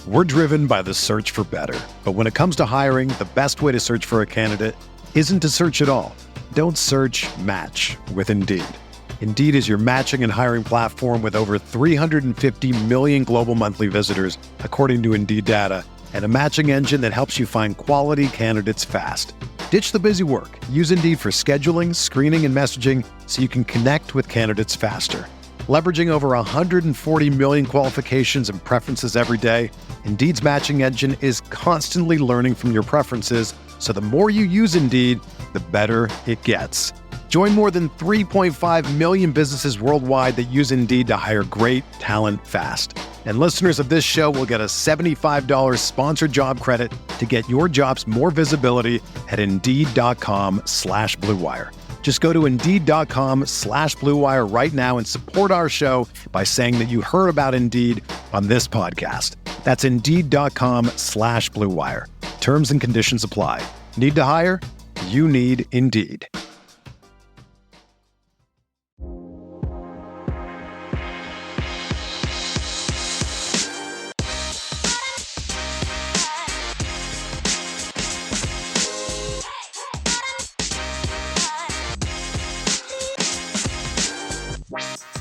We're driven by the search for better. But when it comes to hiring, the best way to search for a candidate isn't to search at all. Don't search, match with Indeed. Indeed is your matching and hiring platform with over 350 million global monthly visitors, according to Indeed data, and a matching engine that helps you find quality candidates fast. Ditch the busy work. Use Indeed for scheduling, screening, and messaging so you can connect with candidates faster. Leveraging over 140 million qualifications and preferences every day, Indeed's matching engine is constantly learning from your preferences, so the more you use Indeed, the better it gets. Join more than 3.5 million businesses worldwide that use Indeed to hire great talent fast. And listeners of this show will get a $75 sponsored job credit to get your jobs more visibility at Indeed.com/Blue Wire. Just go to Indeed.com/Blue Wire right now and support our show by saying that you heard about Indeed on this podcast. That's Indeed.com/Blue Wire. Terms and conditions apply. Need to hire? You need Indeed.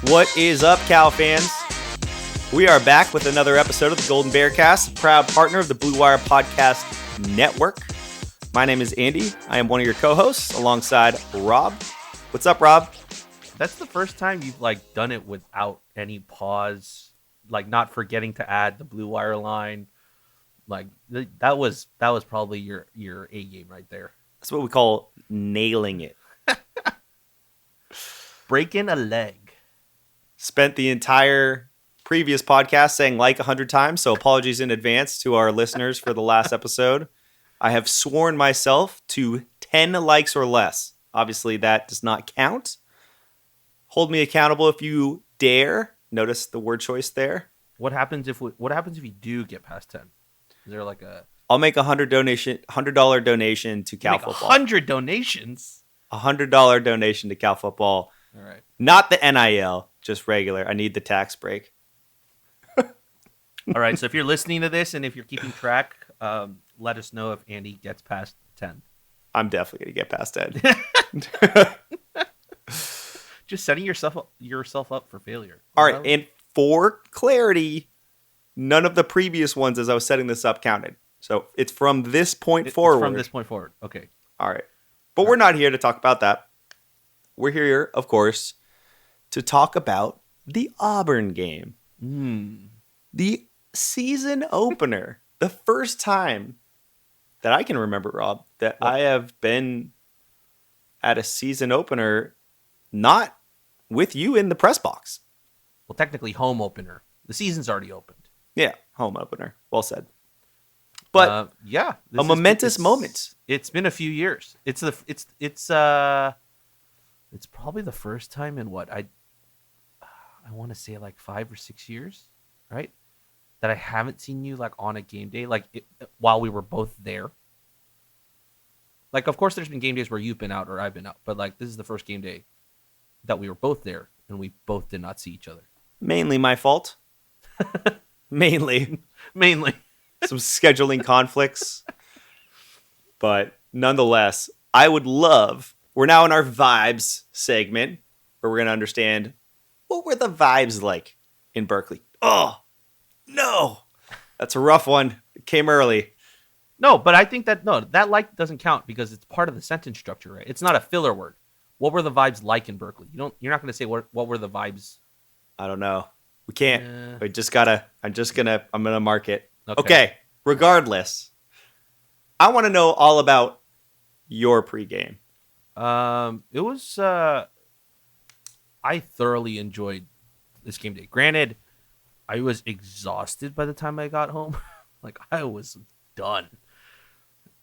What is up, Cal fans? We are back with another episode of the Golden Bearcast, proud partner of the Blue Wire Podcast Network. My name is Andy. I am one of your co-hosts alongside Rob. What's up, Rob? That's the first time you've done it without any pause, not forgetting to add the Blue Wire line. That was probably your A game right there. That's what we call nailing it. Breaking a leg. Spent the entire previous podcast saying 100 times, so apologies in advance to our listeners for the last episode. I have sworn myself to 10 likes or less. Obviously, that does not count. Hold me accountable if you dare. Notice the word choice there. What happens if you do get past 10? Is there I'll make $100 donation to Cal Football. 100 donations? $100 donation to Cal Football. All right. Not the NIL, just regular. I need the tax break. All right, so if you're listening to this and if you're keeping track, let us know if Andy gets past 10. I'm definitely going to get past 10. Just setting yourself up for failure. All right, and for clarity, none of the previous ones as I was setting this up counted. So it's from this point forward. From this point forward, okay. All right. But we're not here to talk about that. We're here, of course, to talk about the Auburn game. The season opener. The first time that I can remember, Rob, that I have been at a season opener not with you in the press box. Well, technically home opener. The season's already opened. Yeah, home opener. Well said. But yeah, a momentous moment. It's been a few years. It's probably the first time in I want to say 5 or 6 years, right? That I haven't seen you on a game day, while we were both there. Of course, there's been game days where you've been out or I've been out, but this is the first game day that we were both there and we both did not see each other. Mainly my fault. Mainly. Some scheduling conflicts. But nonetheless, I would love, we're now in our vibes segment where we're going to understand what were the vibes like in Berkeley. Oh, no, that's a rough one. It came early. No, but I think that doesn't count because it's part of the sentence structure, right? It's not a filler word. What were the vibes like in Berkeley? You're not going to say what were the vibes. I don't know. We can't. I'm going to mark it. Okay. Regardless, I want to know all about your pregame. It was, I thoroughly enjoyed this game day. Granted, I was exhausted by the time I got home. I was done.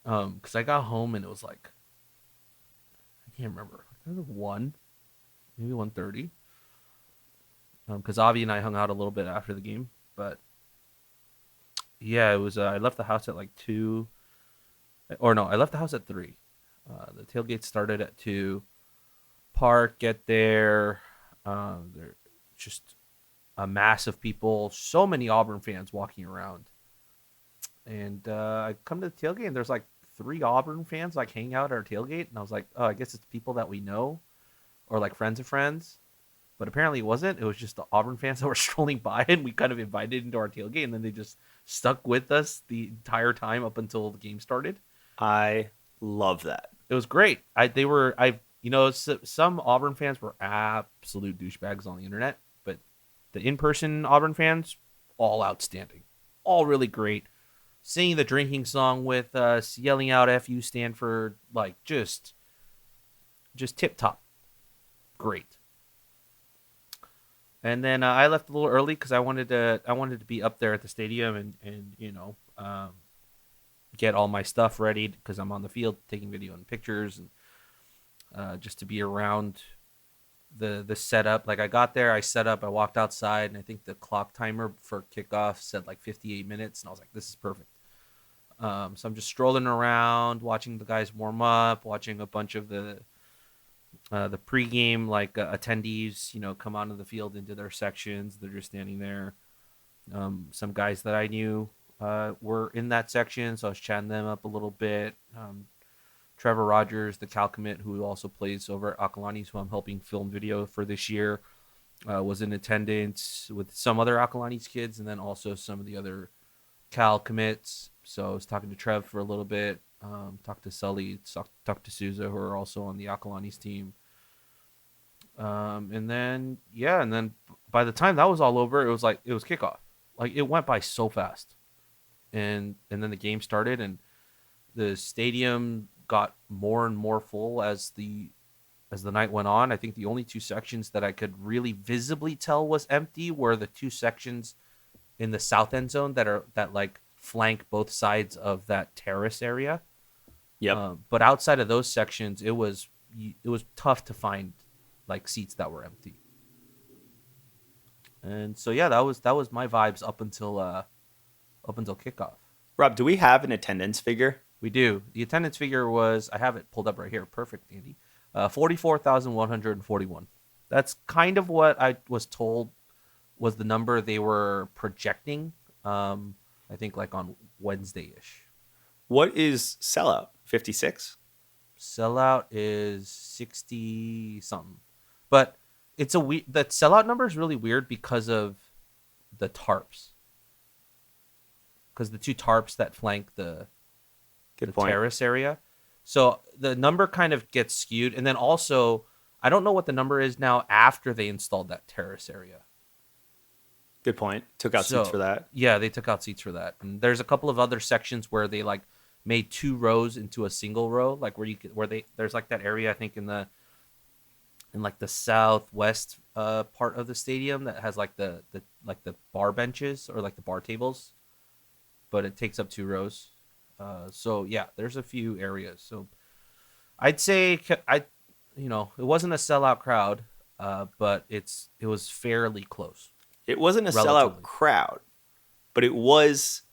Because I got home and it was I can't remember. It was 1, maybe 1:30. Because Avi and I hung out a little bit after the game. But yeah, it was, I left the house at 2. Or no, I left the house at 3. The tailgate started at 2. Park, get there. There just a mass of people. So many Auburn fans walking around. And I come to the tailgate, and there's like 3 Auburn fans like hanging out at our tailgate, and I was like, oh, I guess it's people that we know, or like friends of friends. But apparently it wasn't. It was just the Auburn fans that were strolling by, and we kind of invited into our tailgate, and then they just stuck with us the entire time up until the game started. I love that. It was great. Some Auburn fans were absolute douchebags on the internet, but the in-person Auburn fans, all outstanding, all really great. Singing the drinking song with us, yelling out "F you Stanford," like just tip top, great. And then I left a little early because I wanted to be up there at the stadium and get all my stuff ready because I'm on the field taking video and pictures, and just to be around the setup. Like I got there, I set up, I walked outside, and I think the clock timer for kickoff said like 58 minutes, and I was like, this is perfect. So I'm just strolling around, watching the guys warm up, watching a bunch of the pregame attendees, come onto the field into their sections. They're just standing there. Some guys that I knew were in that section, so I was chatting them up a little bit. Trevor Rogers, the Cal commit, who also plays over at Akalani's, who I'm helping film video for this year, was in attendance with some other Akalani's kids, and then also some of the other Cal commits. So I was talking to Trev for a little bit, talked to Sully, talked to Souza, who are also on the Akalani's team. And then by the time that was all over, it was kickoff. Like it went by so fast. And then the game started, and the stadium got more and more full as the night went on. I think the only 2 sections that I could really visibly tell was empty were the 2 sections in the south end zone that flank both sides of that terrace area. Yep. But outside of those sections, it was tough to find like seats that were empty. And so yeah, that was my vibes up until kickoff. Rob, do we have an attendance figure? We do. The attendance figure was, I have it pulled up right here. Perfect, Andy. 44,141. That's kind of what I was told was the number they were projecting. I think like on Wednesday-ish. What is sellout? 56? Sellout is 60 something. But it's that sellout number is really weird because of the tarps. Because the 2 tarps that flank the terrace area. So the number kind of gets skewed. And then also, I don't know what the number is now after they installed that terrace area. Good point. Took out seats for that. Yeah, they took out seats for that. And there's a couple of other sections where they made 2 rows into a single row, like there's like that area I think in the southwest part of the stadium that has like the bar benches or like the bar tables, but it takes up 2 rows. So yeah, there's a few areas. So I'd say it wasn't a sellout crowd, but it was fairly close. It wasn't a sellout crowd, but it was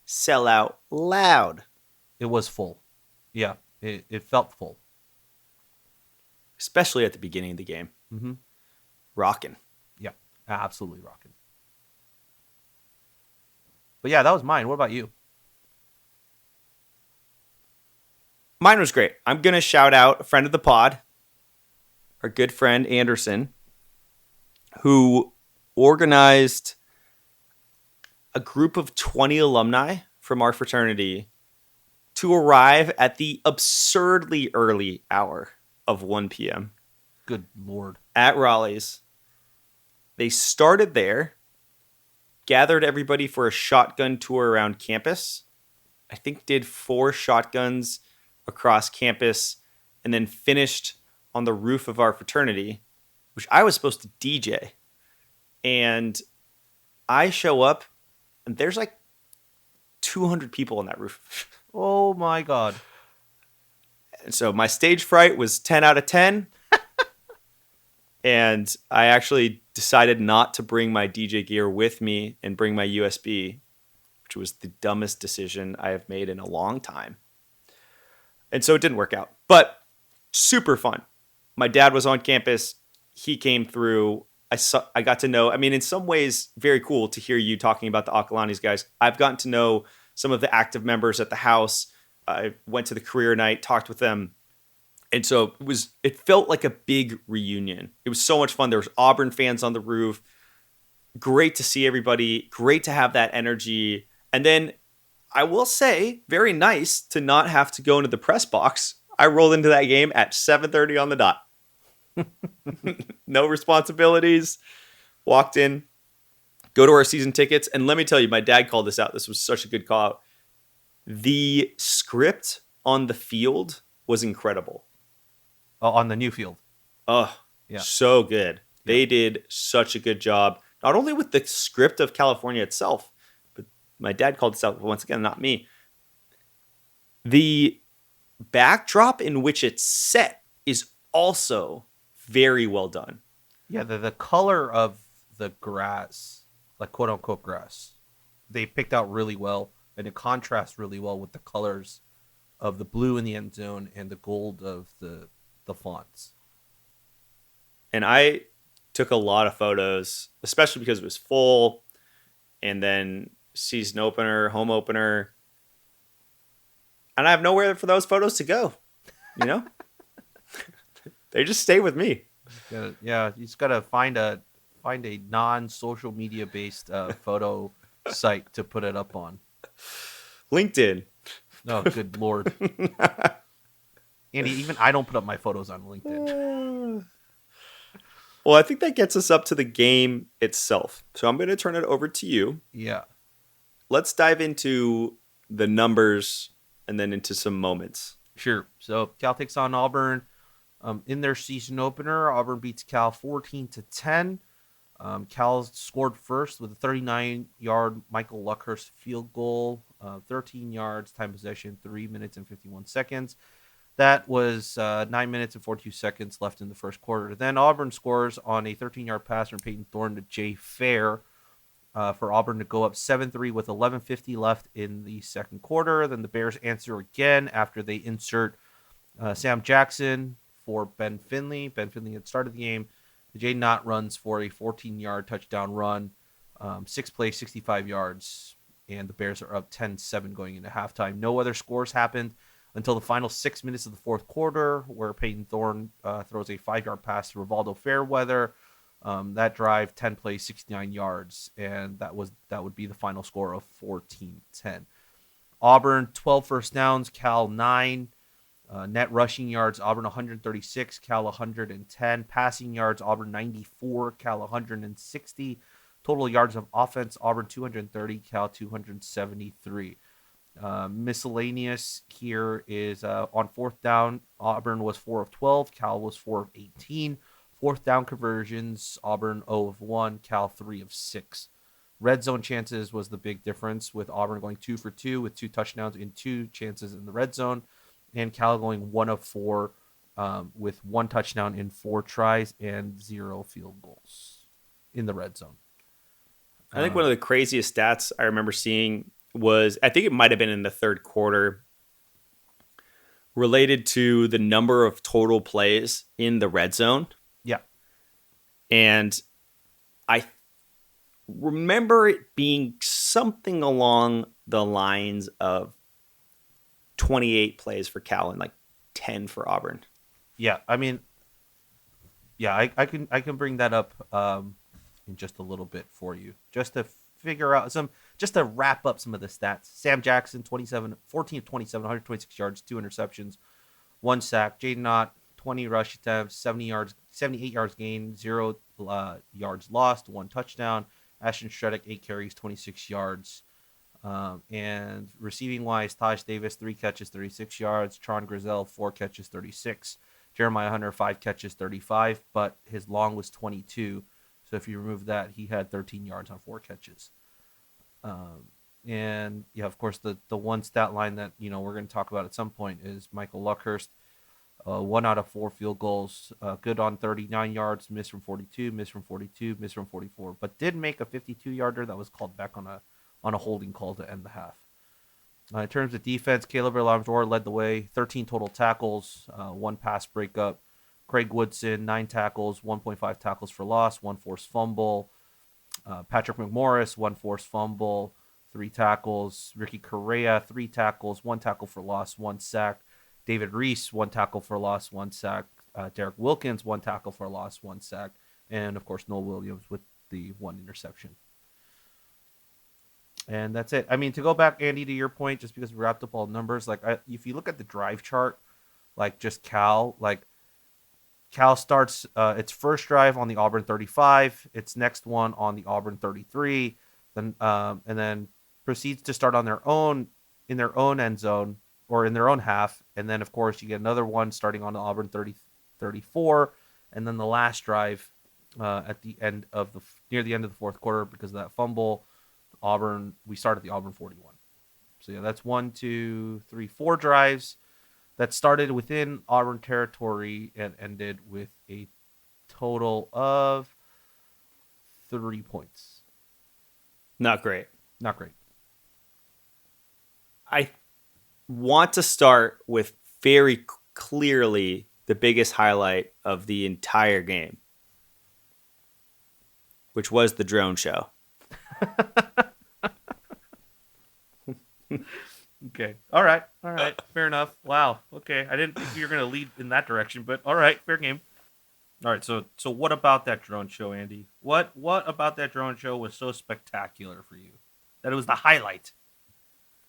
sellout loud. It was full. Yeah, it felt full. Especially at the beginning of the game. Mm-hmm. Rocking. Yeah, absolutely rocking. But yeah, that was mine. What about you? Mine was great. I'm going to shout out a friend of the pod, our good friend Anderson, who organized a group of 20 alumni from our fraternity to arrive at the absurdly early hour of 1 p.m. Good Lord. At Raleigh's. They started there, gathered everybody for a shotgun tour around campus. I think did 4 shotguns across campus, and then finished on the roof of our fraternity, which I was supposed to DJ. And I show up, and there's like 200 people on that roof. Oh my God. And so my stage fright was 10 out of 10. And I actually decided not to bring my DJ gear with me and bring my USB, which was the dumbest decision I have made in a long time. And so it didn't work out, but super fun. My dad was on campus. He came through. I got to know, in some ways, very cool to hear you talking about the Akalani's guys. I've gotten to know some of the active members at the house. I went to the career night, talked with them. And so it felt like a big reunion. It was so much fun. There was Auburn fans on the roof. Great to see everybody. Great to have that energy. And then I will say, very nice to not have to go into the press box. I rolled into that game at 7:30 on the dot. No responsibilities. Walked in, go to our season tickets. And let me tell you, my dad called this out. This was such a good call out. The script on the field was incredible. On the new field. Oh, yeah. So good. Yeah. They did such a good job, not only with the script of California itself, but my dad called this out once again, not me. The backdrop in which it's set is also very well done. Yeah, the color of the grass, like quote unquote grass, they picked out really well, and it contrasts really well with the colors of the blue in the end zone and the gold of the fonts. And I took a lot of photos, especially because it was full, and then season opener, home opener, and I have nowhere for those photos to go. You know, they just stay with me. You just gotta find a non-social media based photo site to put it up on. LinkedIn. Oh, good Lord. Andy, even I don't put up my photos on LinkedIn. Well, I think that gets us up to the game itself. So I'm going to turn it over to you. Yeah. Let's dive into the numbers and then into some moments. Sure. So Cal takes on Auburn. In their season opener, Auburn beats Cal 14-10. Cal scored first with a 39-yard Michael Luckhurst field goal, 13 yards, time possession, 3 minutes and 51 seconds. That was 9 minutes and 42 seconds left in the first quarter. Then Auburn scores on a 13-yard pass from Peyton Thorne to Jay Fair for Auburn to go up 7-3 with 11:50 left in the second quarter. Then the Bears answer again after they insert Sam Jackson for Ben Finley. Ben Finley had started the game. Jay Knott runs for a 14-yard touchdown run, 6 plays, 65 yards, and the Bears are up 10-7 going into halftime. No other scores happened until the final 6 minutes of the fourth quarter, where Peyton Thorne throws a 5-yard pass to Rivaldo Fairweather. That drive, 10 plays, 69 yards, and that would be the final score of 14-10. Auburn, 12 first downs, Cal 9. Net rushing yards, Auburn 136, Cal 110. Passing yards, Auburn 94, Cal 160. Total yards of offense, Auburn 230, Cal 273. Miscellaneous here is on fourth down, Auburn was 4 of 12, Cal was 4 of 18. Fourth down conversions, Auburn 0 of 1, Cal 3 of 6. Red zone chances was the big difference, with Auburn going 2 for 2 with 2 touchdowns in 2 chances in the red zone, and Cal going 1 of 4 with 1 touchdown in 4 tries and 0 field goals in the red zone. I think one of the craziest stats I remember seeing was, I think it might have been in the third quarter, related to the number of total plays in the red zone. Yeah. And I remember it being something along the lines of 28 plays for Cal and like 10 for Auburn. Yeah, I mean, yeah, I can bring that up in just a little bit for you, just to figure out just to wrap up some of the stats. Sam Jackson, 14 of 27, 126 yards, 2 interceptions, 1 sack. Jaden Knott, 20 rush attempts, 78 yards gained, 0 yards lost, 1 touchdown. Ashton Stredick, 8 carries, 26 yards. And receiving wise, Taj Davis, 3 catches, 36 yards. Tron Grizel, 4 catches, 36. Jeremiah Hunter, 5 catches, 35. But his long was 22. So if you remove that, he had 13 yards on 4 catches. And yeah, of course, the one stat line that we're going to talk about at some point is Michael Luckhurst. 1 out of 4 field goals, good on 39 yards, missed from 42, missed from 42, missed from 44, but did make a 52-yarder that was called back on a holding call to end the half. In terms of defense, Caleb Alamdor led the way, 13 total tackles, 1 pass breakup. Craig Woodson, 9 tackles, 1.5 tackles for loss, 1 forced fumble. Patrick McMorris, 1 forced fumble. 3 tackles. Ricky Correa, 3 tackles, 1 tackle for loss, 1 sack. David Reese, 1 tackle for loss, 1 sack. Derek Wilkins, 1 tackle for loss, 1 sack. And, of course, Noel Williams with the 1 interception. And that's it. I mean, to go back, Andy, to your point, just because we wrapped up all numbers, like if you look at the drive chart, like just Cal starts its first drive on the Auburn 35, its next one on the Auburn 33, then and then proceeds to start on their own in their own end zone or in their own half, and then of course you get another one starting on the Auburn 34, and then the last drive at the end of near the end of the fourth quarter because of that fumble. We started the Auburn 41. So yeah, that's 1, 2, 3, 4 drives that started within Auburn territory and ended with a total of 3 points. Not great. Not great. I want to start with very clearly the biggest highlight of the entire game, which was the drone show. Okay. All right. Fair enough. Wow. Okay. I didn't think you were going to lead in that direction, but all right. Fair game. All right. So what about that drone show, Andy? What about that drone show was so spectacular for you that it was the highlight?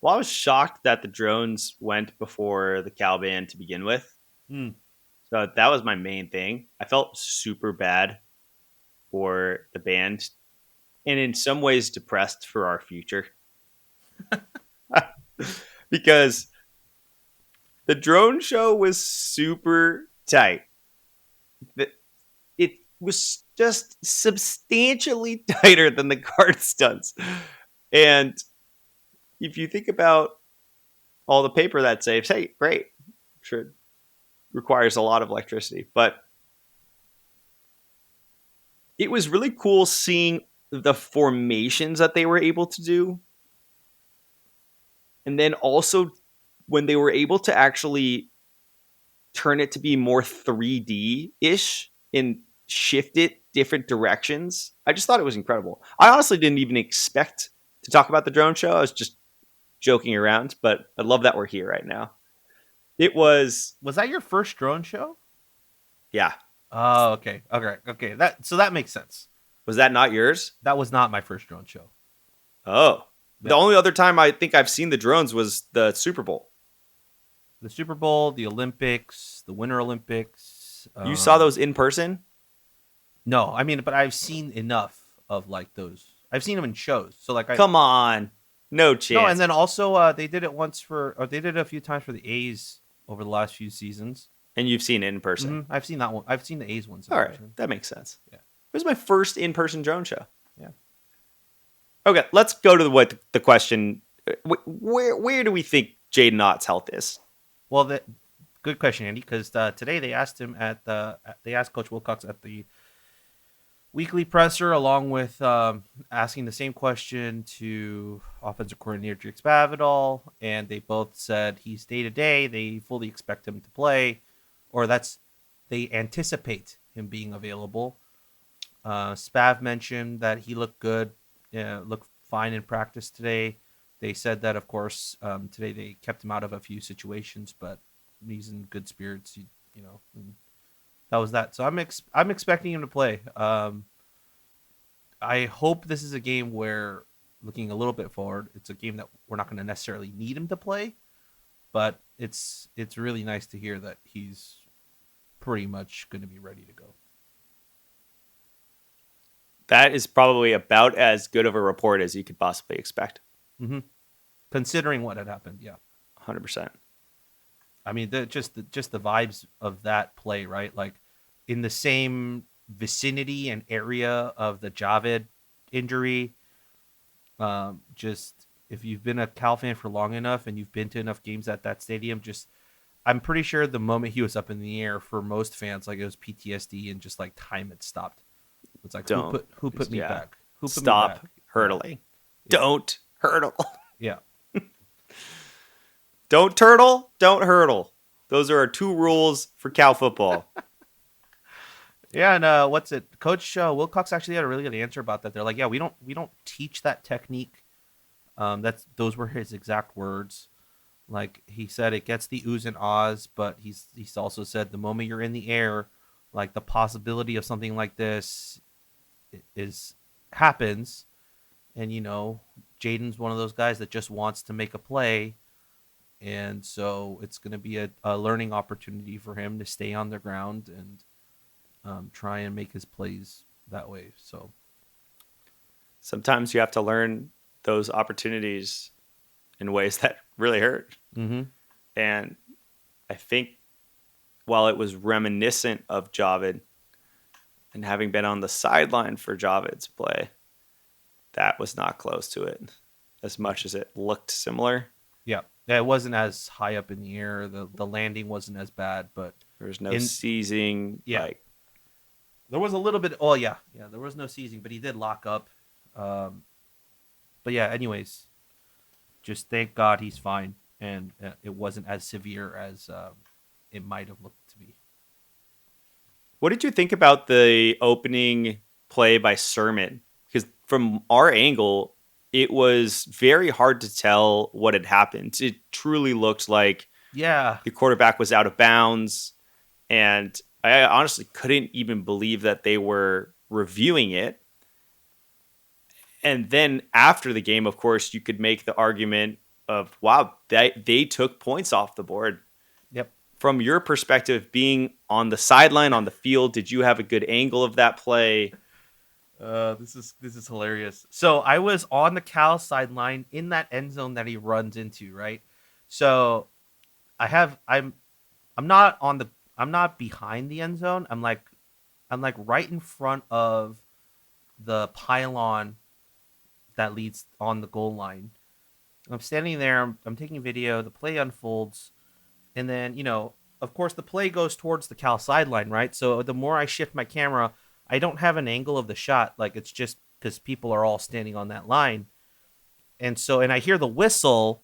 Well, I was shocked that the drones went before the Cal band to begin with. So that was my main thing. I felt super bad for the band and in some ways depressed for our future. Because the drone show was super tight. It was just substantially tighter than the guard stunts. And if you think about all the paper that saves, hey, great. I'm sure it requires a lot of electricity. But it was really cool seeing the formations that they were able to do. And then also when they were able to actually turn it to be more 3D-ish and shift it different directions, I just thought it was incredible. I honestly didn't even expect to talk about the drone show. I was just joking around, but I love that we're here right now. It was... Was that your first drone show? Yeah. Oh, okay. Okay. That makes sense. Was that not yours? That was not my first drone show. Oh. Yeah. The only other time I think I've seen the drones was the Super Bowl. The Super Bowl, the Olympics, the Winter Olympics. You saw those in person? No, I mean, but I've seen enough of like those. I've seen them in shows. So like, come on, no chance. No, and then also they did it they did it a few times for the A's over the last few seasons. And you've seen it in person? Mm-hmm. I've seen that one. I've seen the A's ones. All right, that makes sense. Yeah, it was my first in-person drone show. Yeah. Okay, let's go to the question. Where do we think Jaden Ott's health is? Well, good question, Andy. Because today they asked him they asked Coach Wilcox at the weekly presser, along with asking the same question to offensive coordinator Jake Spavital, and they both said he's day to day. They fully expect him to play, or they anticipate him being available. Spav mentioned that he looked good, looked fine in practice today. They said that, of course, today they kept him out of a few situations, but he's in good spirits. You know, and that was that. So I'm expecting him to play. I hope this is a game where, looking a little bit forward, it's a game that we're not going to necessarily need him to play, but it's really nice to hear that he's pretty much going to be ready to go. That is probably about as good of a report as you could possibly expect. Mm-hmm. Considering what had happened, yeah, 100%. I mean, just the vibes of that play, right? Like in the same vicinity and area of the Javed injury. Just if you've been a Cal fan for long enough and you've been to enough games at that stadium, I'm pretty sure the moment he was up in the air for most fans, like it was PTSD and just like time had stopped. It's like who put me back? Who put Stop me back? hurdling. Yeah. Don't hurdle. Yeah. Don't turtle. Don't hurdle. Those are our 2 rules for Cal football. Yeah, and what's it? Coach Wilcox actually had a really good answer about that. They're like, yeah, we don't teach that technique Those were his exact words. Like he said, it gets the oohs and ahs, but he's also said the moment you're in the air, like the possibility of something like this is happens, and Jaden's one of those guys that just wants to make a play, and so it's going to be a learning opportunity for him to stay on the ground and try and make his plays that way. So sometimes you have to learn those opportunities in ways that really hurt. mm-hmm. And I think while it was reminiscent of Javid and having been on the sideline for Javid's play, that was not close to it as much as it looked similar. Yeah, it wasn't as high up in the air. The landing wasn't as bad, but There was no seizing. Yeah. Like, there was a little bit. Oh yeah, there was no seizing, but he did lock up. But yeah, anyways, just thank God he's fine, and it wasn't as severe as it might have looked to be. what did you think about the opening play by Sermon? Because from our angle, it was very hard to tell what had happened. It truly looked like Yeah, the quarterback was out of bounds, and I honestly couldn't even believe that they were reviewing it. And then after the game, of course, you could make the argument of, wow, they took points off the board. yep. From your perspective, being on the sideline, on the field, did you have a good angle of that play? This is hilarious. So I was on the Cal sideline in that end zone that he runs into, right? So I'm not behind the end zone. I'm like right in front of the pylon that leads on the goal line. I'm standing there, I'm taking video, the play unfolds, and then, of course the play goes towards the Cal sideline, right? So the more I shift my camera, I don't have an angle of the shot. Like, it's just because people are all standing on that line. And I hear the whistle,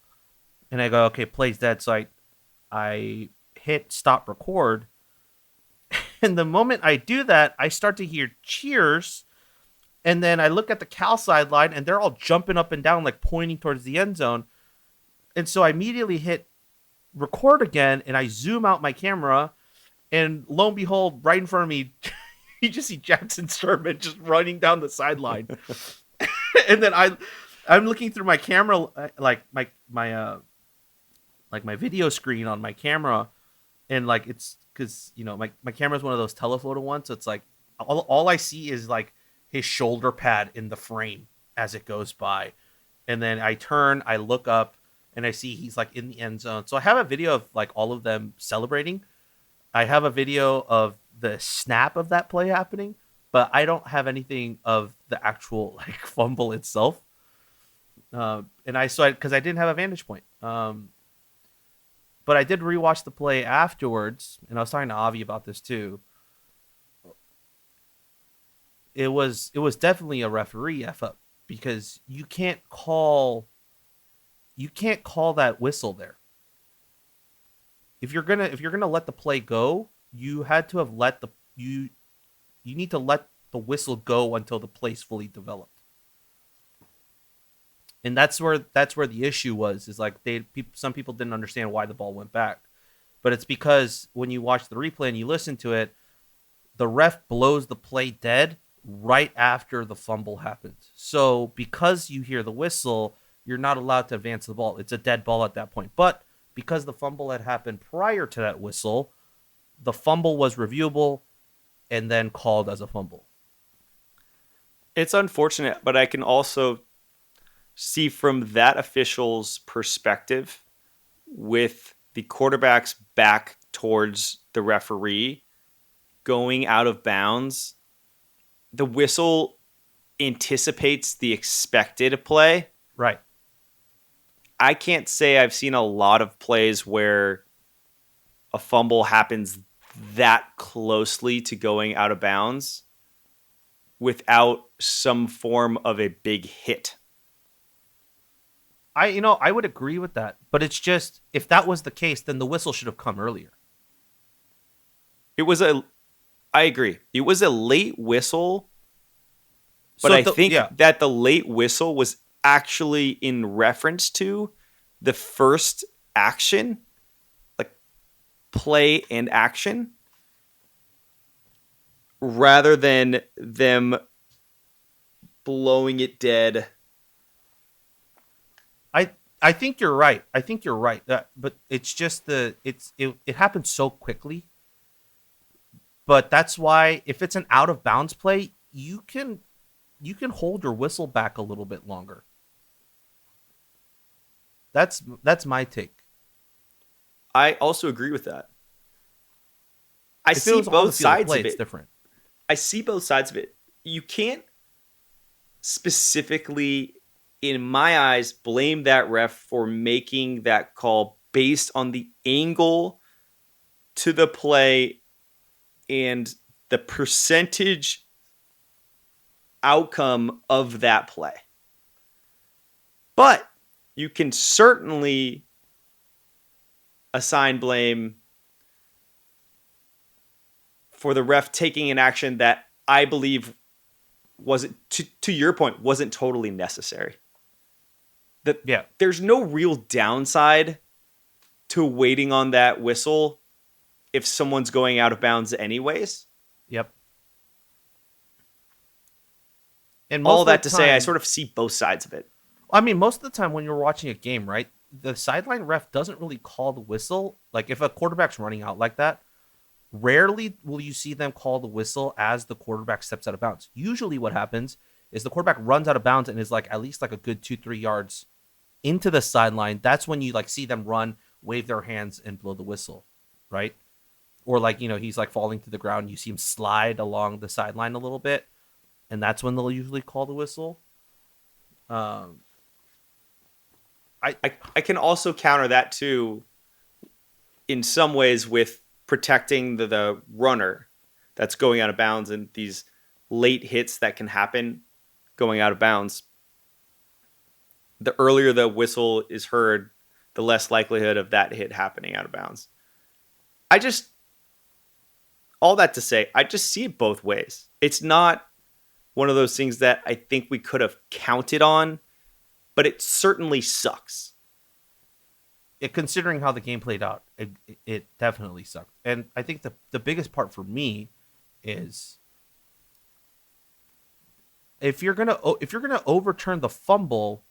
and I go, okay, play's dead. So I hit stop record. And the moment I do that, I start to hear cheers. And then I look at the Cal sideline, and they're all jumping up and down, like pointing towards the end zone. And so I immediately hit record again, and I zoom out my camera, and lo and behold, right in front of me, you just see Jackson Sherman just running down the sideline. And then I'm looking through my camera, like my video screen on my camera, and like it's because my camera is one of those telephoto ones, so it's like all I see is like his shoulder pad in the frame as it goes by. And then I turn, I look up, and I see he's like in the end zone. So I have a video of like all of them celebrating. I have a video of the snap of that play happening, but I don't have anything of the actual like fumble itself. Because I didn't have a vantage point. But I did rewatch the play afterwards, and I was talking to Avi about this too. It was definitely a referee F up, because you can't call that whistle there. If you're gonna let the play go, you had to have you need to let the whistle go until the play's fully developed. And that's where the issue was, is like some people didn't understand why the ball went back. But it's because when you watch the replay and you listen to it, the ref blows the play dead right after the fumble happens. So because you hear the whistle, you're not allowed to advance the ball. It's a dead ball at that point. But because the fumble had happened prior to that whistle, the fumble was reviewable and then called as a fumble. It's unfortunate, but I can also see from that official's perspective, with the quarterback's back towards the referee going out of bounds, the whistle anticipates the expected play. Right. I can't say I've seen a lot of plays where a fumble happens that closely to going out of bounds without some form of a big hit. I would agree with that, but it's just, if that was the case, then the whistle should have come earlier. I agree. It was a late whistle, but I think that the late whistle was actually in reference to the first action, like play and action, rather than them blowing it dead. I think you're right. I think you're right. But it's just it happens so quickly. But that's why if it's an out of bounds play, you can hold your whistle back a little bit longer. That's my take. I also agree with that. I If it see was on the both field of sides play, of it's it. different. I see both sides of it. You can't specifically, in my eyes, blame that ref for making that call based on the angle to the play and the percentage outcome of that play. But you can certainly assign blame for the ref taking an action that I believe wasn't, to your point, wasn't totally necessary. There's no real downside to waiting on that whistle if someone's going out of bounds anyways. Yep. And all that to say, I sort of see both sides of it. I mean, most of the time when you're watching a game, right, the sideline ref doesn't really call the whistle. Like if a quarterback's running out like that, rarely will you see them call the whistle as the quarterback steps out of bounds. Usually what happens is the quarterback runs out of bounds and is like at least like a good 2-3 yards into the sideline. That's when you like see them run, wave their hands and blow the whistle, right? Or like, you know, he's like falling to the ground. You see him slide along the sideline a little bit, and that's when they'll usually call the whistle. I can also counter that too in some ways with protecting the runner that's going out of bounds and these late hits that can happen going out of bounds. The earlier the whistle is heard, the less likelihood of that hit happening out of bounds. All that to say, I just see it both ways. It's not one of those things that I think we could have counted on, but it certainly sucks. Considering how the game played out, it definitely sucked. And I think the biggest part for me is if you're gonna overturn the fumble,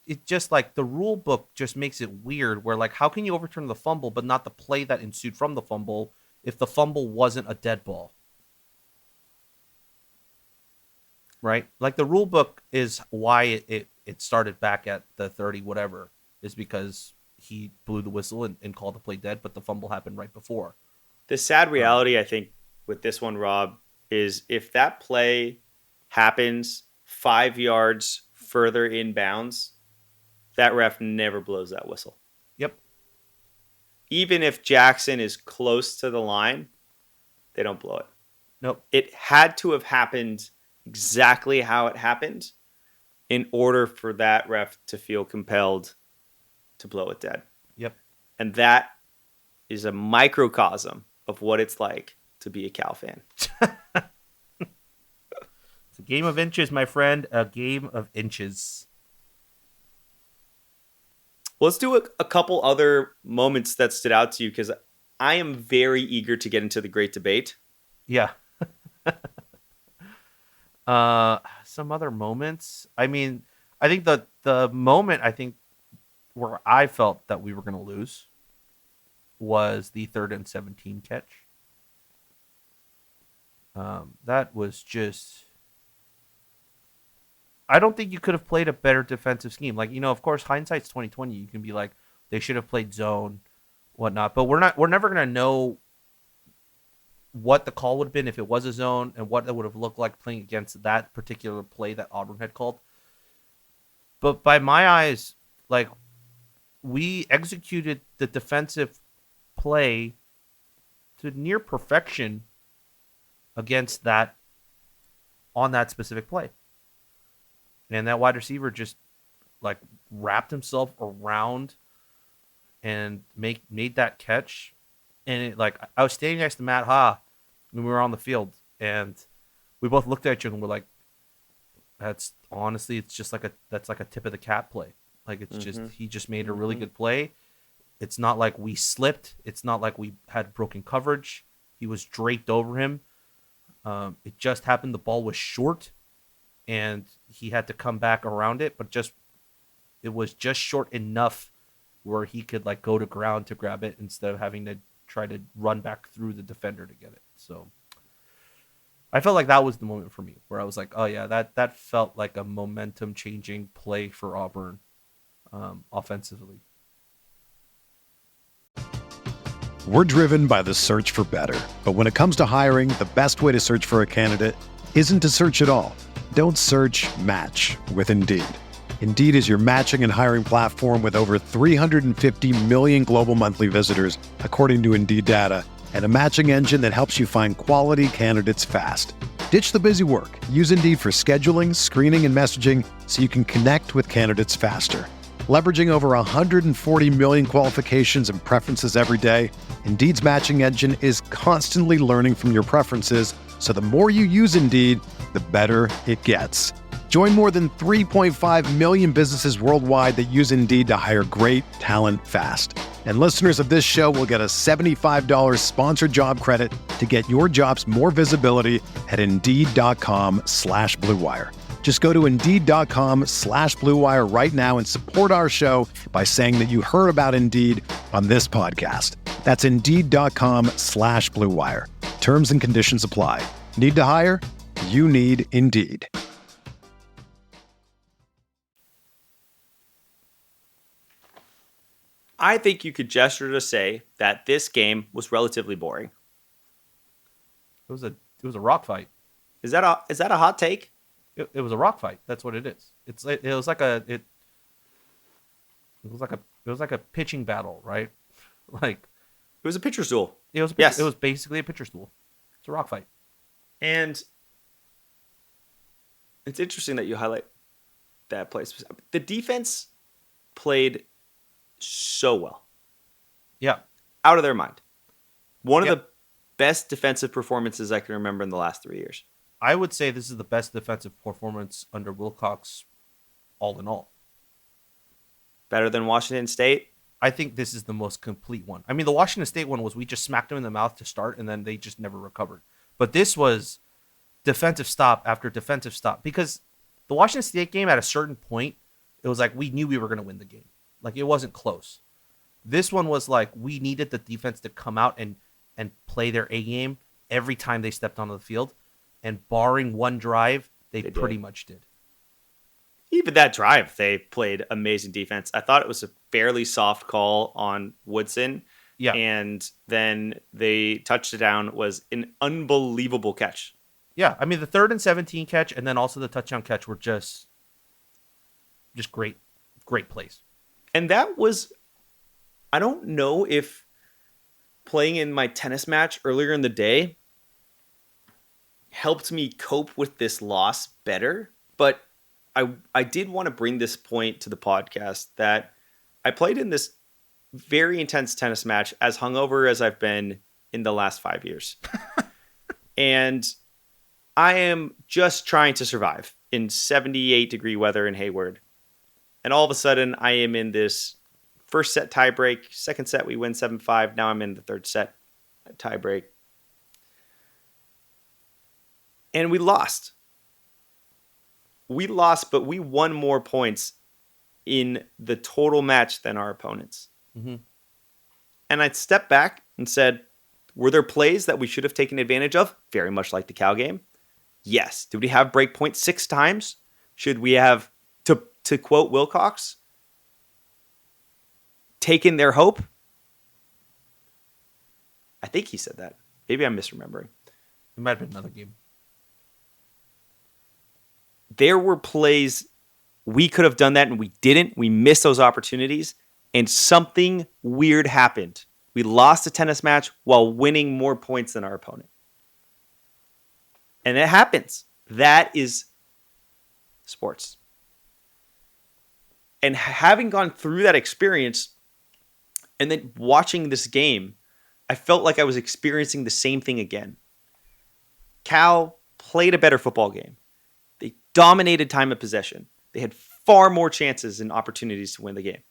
it just like the rule book just makes it weird. Where like how can you overturn the fumble but not the play that ensued from the fumble if the fumble wasn't a dead ball? Right? Like the rule book is why it started back at the 30 whatever. Is because he blew the whistle and called the play dead, but the fumble happened right before. The sad reality, I think, with this one, Rob, is if that play happens 5 yards further inbounds, that ref never blows that whistle. Yep. Even if Jackson is close to the line, they don't blow it. Nope. It had to have happened exactly how it happened in order for that ref to feel compelled to blow it dead. Yep. And that is a microcosm of what it's like to be a Cal fan. It's a game of inches, my friend. A game of inches. Well, let's do a couple other moments that stood out to you because I am very eager to get into the great debate. Yeah. Some other moments. I mean, I think the moment where I felt that we were going to lose was the 3rd and 17 catch. That was just... I don't think you could have played a better defensive scheme. Like, you know, of course, hindsight's 2020. You can be like, they should have played zone, whatnot. But we're never going to know what the call would have been if it was a zone and what it would have looked like playing against that particular play that Auburn had called. But by my eyes, like, we executed the defensive play to near perfection against that on that specific play. And that wide receiver just like wrapped himself around and made that catch. And it, like I was standing next to Matt Ha when we were on the field, and we both looked at each other and we're like, That's honestly, it's just like that's like a tip of the cap play. Like it's just he just made a really good play. It's not like we slipped. It's not like we had broken coverage. He was draped over him. It just happened. The ball was short, and he had to come back around it. But it was just short enough where he could like go to ground to grab it instead of having to try to run back through the defender to get it. So I felt like that was the moment for me where I was like, oh yeah, that felt like a momentum changing play for Auburn offensively. We're driven by the search for better. But when it comes to hiring, the best way to search for a candidate isn't to search at all. Don't search, match with Indeed. Indeed is your matching and hiring platform with over 350 million global monthly visitors, according to Indeed data, and a matching engine that helps you find quality candidates fast. Ditch the busy work. Use Indeed for scheduling, screening, and messaging so you can connect with candidates faster. Leveraging over 140 million qualifications and preferences every day, Indeed's matching engine is constantly learning from your preferences, so the more you use Indeed, the better it gets. Join more than 3.5 million businesses worldwide that use Indeed to hire great talent fast. And listeners of this show will get a $75 sponsored job credit to get your jobs more visibility at Indeed.com/Blue Wire. Just go to Indeed.com/Blue Wire right now and support our show by saying that you heard about Indeed on this podcast. That's Indeed.com/Blue Wire. Terms and conditions apply. Need to hire? You need Indeed. I think you could gesture to say that this game was relatively boring. It was a rock fight. Is that a hot take? It was a rock fight. That's what it is. It was like a pitching battle, right? Like It was a pitcher's duel. it was basically a pitcher's duel. It's a rock fight. And it's interesting that you highlight that play. The defense played so well. Yeah. Out of their mind. One of the best defensive performances I can remember in the last 3 years. I would say this is the best defensive performance under Wilcox all in all. Better than Washington State? I think this is the most complete one. I mean, the Washington State one was we just smacked them in the mouth to start, and then they just never recovered. But this was defensive stop after defensive stop. Because the Washington State game, at a certain point, it was like we knew we were going to win the game. Like, it wasn't close. This one was like we needed the defense to come out and play their A game every time they stepped onto the field. And barring one drive, they pretty much did. Even that drive, they played amazing defense. I thought it was a fairly soft call on Woodson. Yeah. And then the touchdown was an unbelievable catch. Yeah. I mean, the 3rd and 17 catch and then also the touchdown catch were just great plays. And that was, I don't know if playing in my tennis match earlier in the day helped me cope with this loss better, but I did want to bring this point to the podcast that I played in this very intense tennis match as hungover as I've been in the last 5 years. And I am just trying to survive in 78-degree weather in Hayward. And all of a sudden, I am in this first set tiebreak. Second set, we win 7-5. Now I'm in the third set tiebreak. And we lost. We lost, but we won more points in the total match than our opponents. Mm-hmm. And I stepped back and said, were there plays that we should have taken advantage of? Very much like the Cal game. Yes. Did we have break point 6 times? Should we have, to quote Wilcox, taken their hope? I think he said that. Maybe I'm misremembering. It might have been another game. There were plays we could have done that and we didn't. We missed those opportunities and something weird happened. We lost a tennis match while winning more points than our opponent. And it happens. That is sports. And having gone through that experience and then watching this game, I felt like I was experiencing the same thing again. Cal played a better football game. They dominated time of possession. They had far more chances and opportunities to win the game.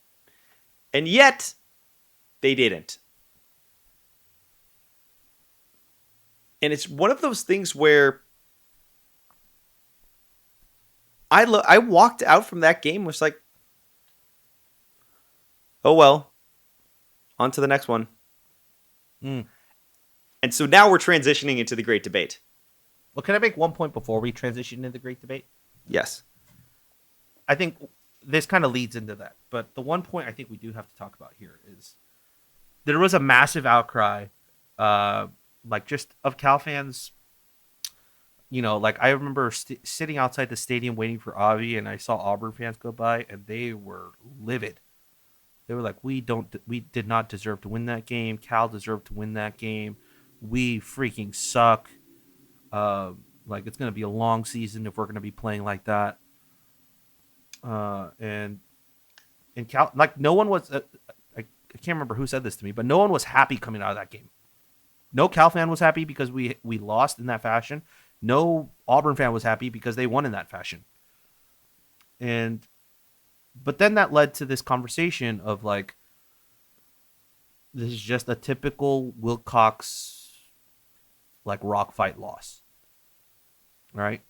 And yet, they didn't. And it's one of those things where I walked out from that game was like, oh well, on to the next one. And so now we're transitioning into the great debate. Well, can I make one point before we transition into the great debate? Yes. I think this kind of leads into that. But the one point I think we do have to talk about here is there was a massive outcry, just of Cal fans. Like I remember sitting outside the stadium waiting for Avi, and I saw Auburn fans go by, and they were livid. They were like, we did not deserve to win that game. Cal deserved to win that game. We freaking suck. It's going to be a long season if we're going to be playing like that. And Cal, like no one was, I can't remember who said this to me, but no one was happy coming out of that game. No Cal fan was happy because we lost in that fashion. No Auburn fan was happy because they won in that fashion. But then that led to this conversation of like, this is just a typical Wilcox, like rock fight loss. Right.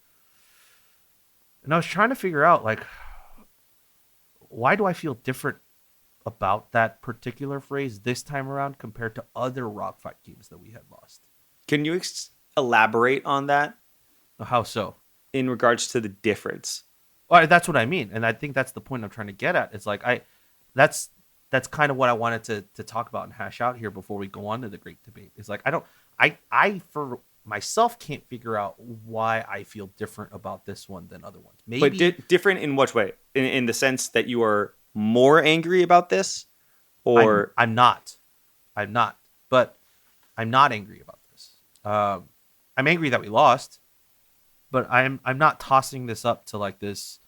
And I was trying to figure out like, why do I feel different about that particular phrase this time around compared to other rock fight games that we had lost? Can you elaborate on that? How so? In regards to the difference. Well, that's what I mean, and I think that's the point I'm trying to get at. It's like that's kind of what I wanted to talk about and hash out here before we go on to the great debate. It's like I for myself can't figure out why I feel different about this one than other ones. Maybe, but different in what way? In the sense that you are more angry about this, or I'm not, but I'm not angry about this. I'm angry that we lost. But I'm not tossing this up to like this,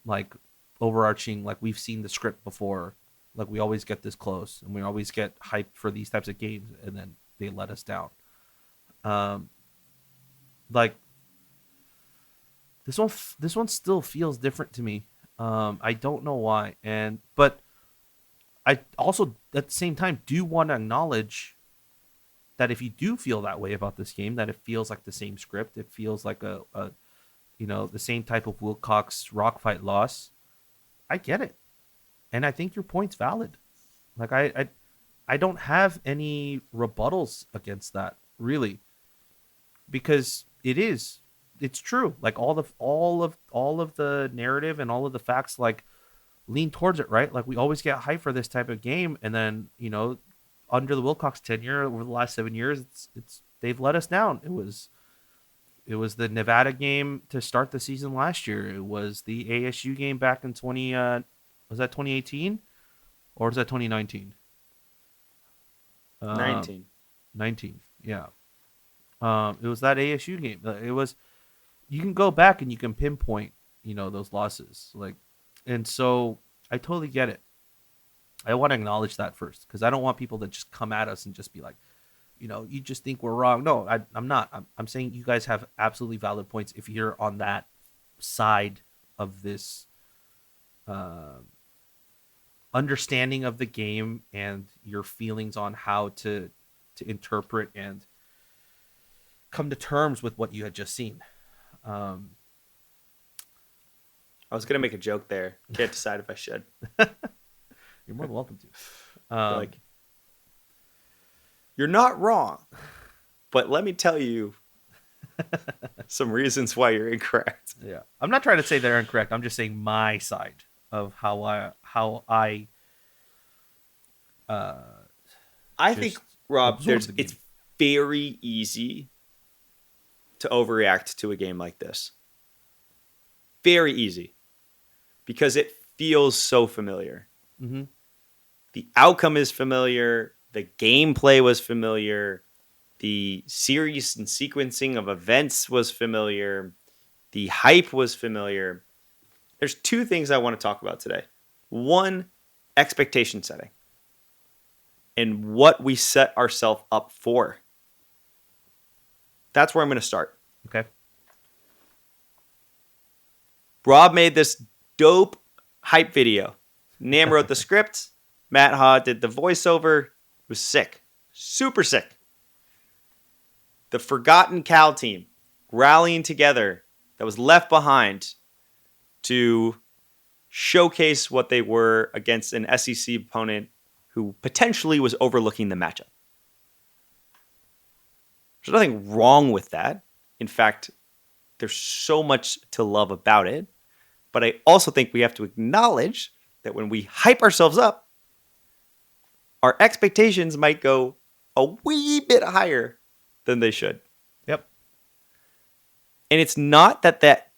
like overarching, like we've seen the script before, like we always get this close and we always get hyped for these types of games and then they let us down. Like this one still feels different to me. I don't know why, but I also at the same time do want to acknowledge that if you do feel that way about this game, that it feels like the same script, it feels like a the same type of Wilcox rock fight loss, I get it. And I think your point's valid. Like I don't have any rebuttals against that, really. Because it's true. Like all of the narrative and all of the facts like lean towards it, right? Like we always get hyped for this type of game, and then, under the Wilcox tenure over the last 7 years, it's they've let us down. It was the Nevada game to start the season last year. It was the ASU game back in 2018 or was that 2019? 19. Yeah. It was that ASU game. It was, you can go back and you can pinpoint, those losses. Like, and so I totally get it. I want to acknowledge that first because I don't want people to just come at us and just be like, you just think we're wrong. No, I'm not. I'm saying you guys have absolutely valid points if you're on that side of this understanding of the game and your feelings on how to interpret and come to terms with what you had just seen. I was going to make a joke there. Can't decide if I should. You're more than welcome to. Like, you're not wrong, but let me tell you some reasons why you're incorrect. Yeah, I'm not trying to say they're incorrect. I'm just saying my side of how I think, Rob, it's very easy to overreact to a game like this. Very easy, because it feels so familiar. Mm-hmm. The outcome is familiar. The gameplay was familiar. The series and sequencing of events was familiar. The hype was familiar. There's two things I want to talk about today. One, expectation setting and what we set ourselves up for. That's where I'm going to start. Okay. Rob made this dope hype video. Nam wrote the script. Matt Ha did the voiceover. It was sick. Super sick. The forgotten Cal team rallying together that was left behind to showcase what they were against an SEC opponent who potentially was overlooking the matchup. There's nothing wrong with that. In fact, there's so much to love about it. But I also think we have to acknowledge that when we hype ourselves up, our expectations might go a wee bit higher than they should. Yep. And it's not that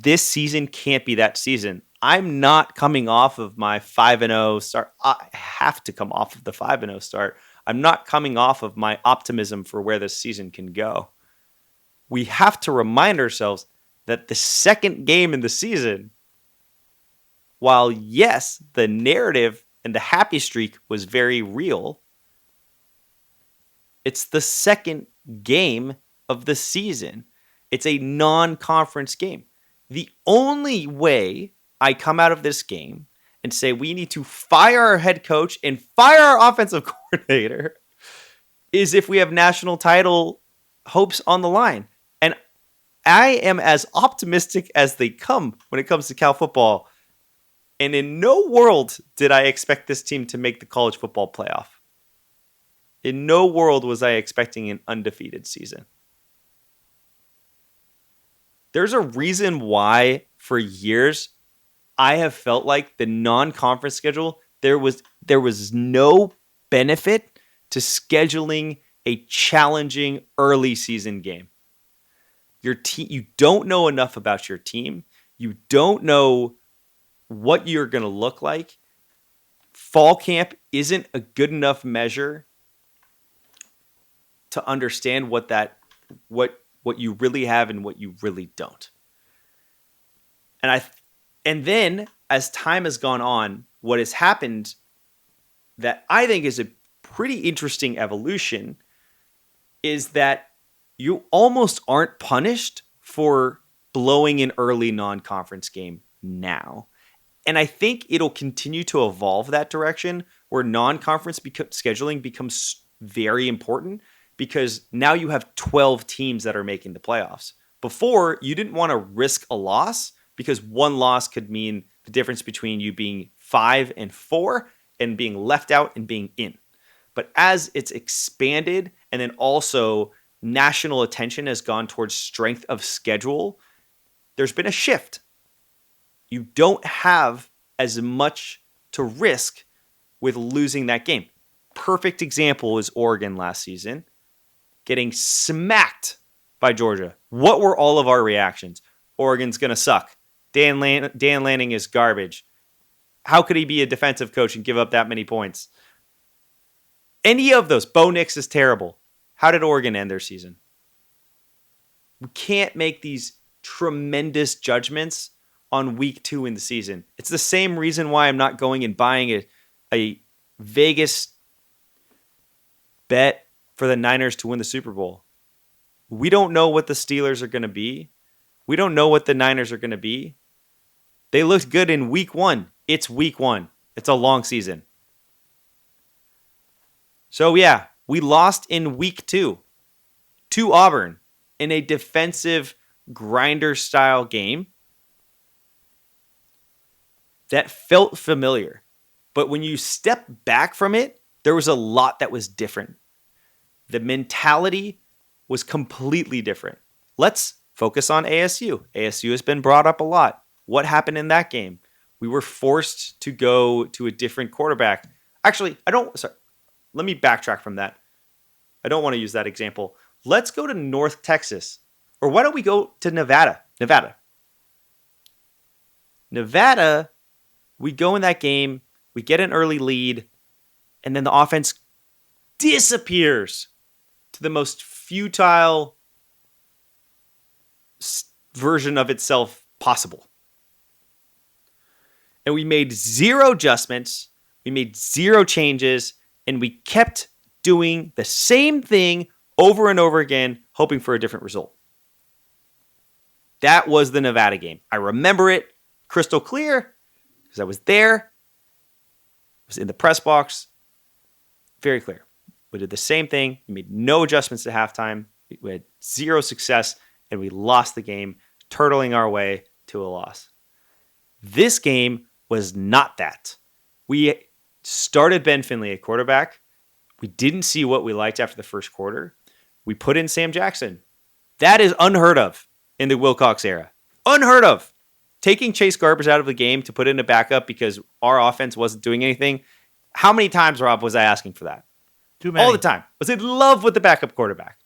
this season can't be that season. I'm not coming off of my 5-0 start. I have to come off of the 5-0 start. I'm not coming off of my optimism for where this season can go. We have to remind ourselves that the second game in the season, while yes, the narrative and the happy streak was very real, it's the second game of the season. It's a non-conference game. The only way I come out of this game and say we need to fire our head coach and fire our offensive coordinator is if we have national title hopes on the line. And I am as optimistic as they come when it comes to Cal football. And in no world did I expect this team to make the college football playoff. In no world was I expecting an undefeated season. There's a reason why for years I have felt like the non-conference schedule, there was no benefit to scheduling a challenging early season game. Your team, you don't know enough about your team. You don't know what you're going to look like. Fall camp isn't a good enough measure to understand what you really have and what you really don't. And then as time has gone on, what has happened that I think is a pretty interesting evolution is that you almost aren't punished for blowing an early non-conference game now. And I think it'll continue to evolve that direction where non-conference scheduling becomes very important because now you have 12 teams that are making the playoffs. Before, you didn't want to risk a loss because one loss could mean the difference between you being 5 and 4 and being left out and being in. But as it's expanded and then also national attention has gone towards strength of schedule, there's been a shift. You don't have as much to risk with losing that game. Perfect example is Oregon last season getting smacked by Georgia. What were all of our reactions? Oregon's going to suck. Dan Lanning is garbage. How could he be a defensive coach and give up that many points? Any of those. Bo Nix is terrible. How did Oregon end their season? We can't make these tremendous judgments on week 2 in the season. It's the same reason why I'm not going and buying a Vegas bet for the Niners to win the Super Bowl. We don't know what the Steelers are going to be. We don't know what the Niners are going to be. They looked good in week 1. It's week 1. It's a long season. So yeah, we lost in week 2 to Auburn in a defensive grinder style game that felt familiar. But when you step back from it, there was a lot that was different. The mentality was completely different. Let's focus on ASU. ASU has been brought up a lot. What happened in that game? We were forced to go to a different quarterback. Actually, let me backtrack from that. I don't want to use that example. Let's go to North Texas. Or why don't we go to Nevada? Nevada, we go in that game, we get an early lead, and then the offense disappears to the most futile version of itself possible. And we made 0 adjustments, we made 0 changes, and we kept doing the same thing over and over again, hoping for a different result. That was the Nevada game. I remember it crystal clear because I was there. I was in the press box. Very clear. We did the same thing. We made no adjustments at halftime. We had zero success, and we lost the game, turtling our way to a loss. This game was not that. We started Ben Finley at quarterback. We didn't see what we liked after the first quarter. We put in Sam Jackson. That is unheard of in the Wilcox era. Unheard of. Taking Chase Garbers out of the game to put in a backup because our offense wasn't doing anything. How many times, Rob, was I asking for that? Too many. All the time. I was in love with the backup quarterback.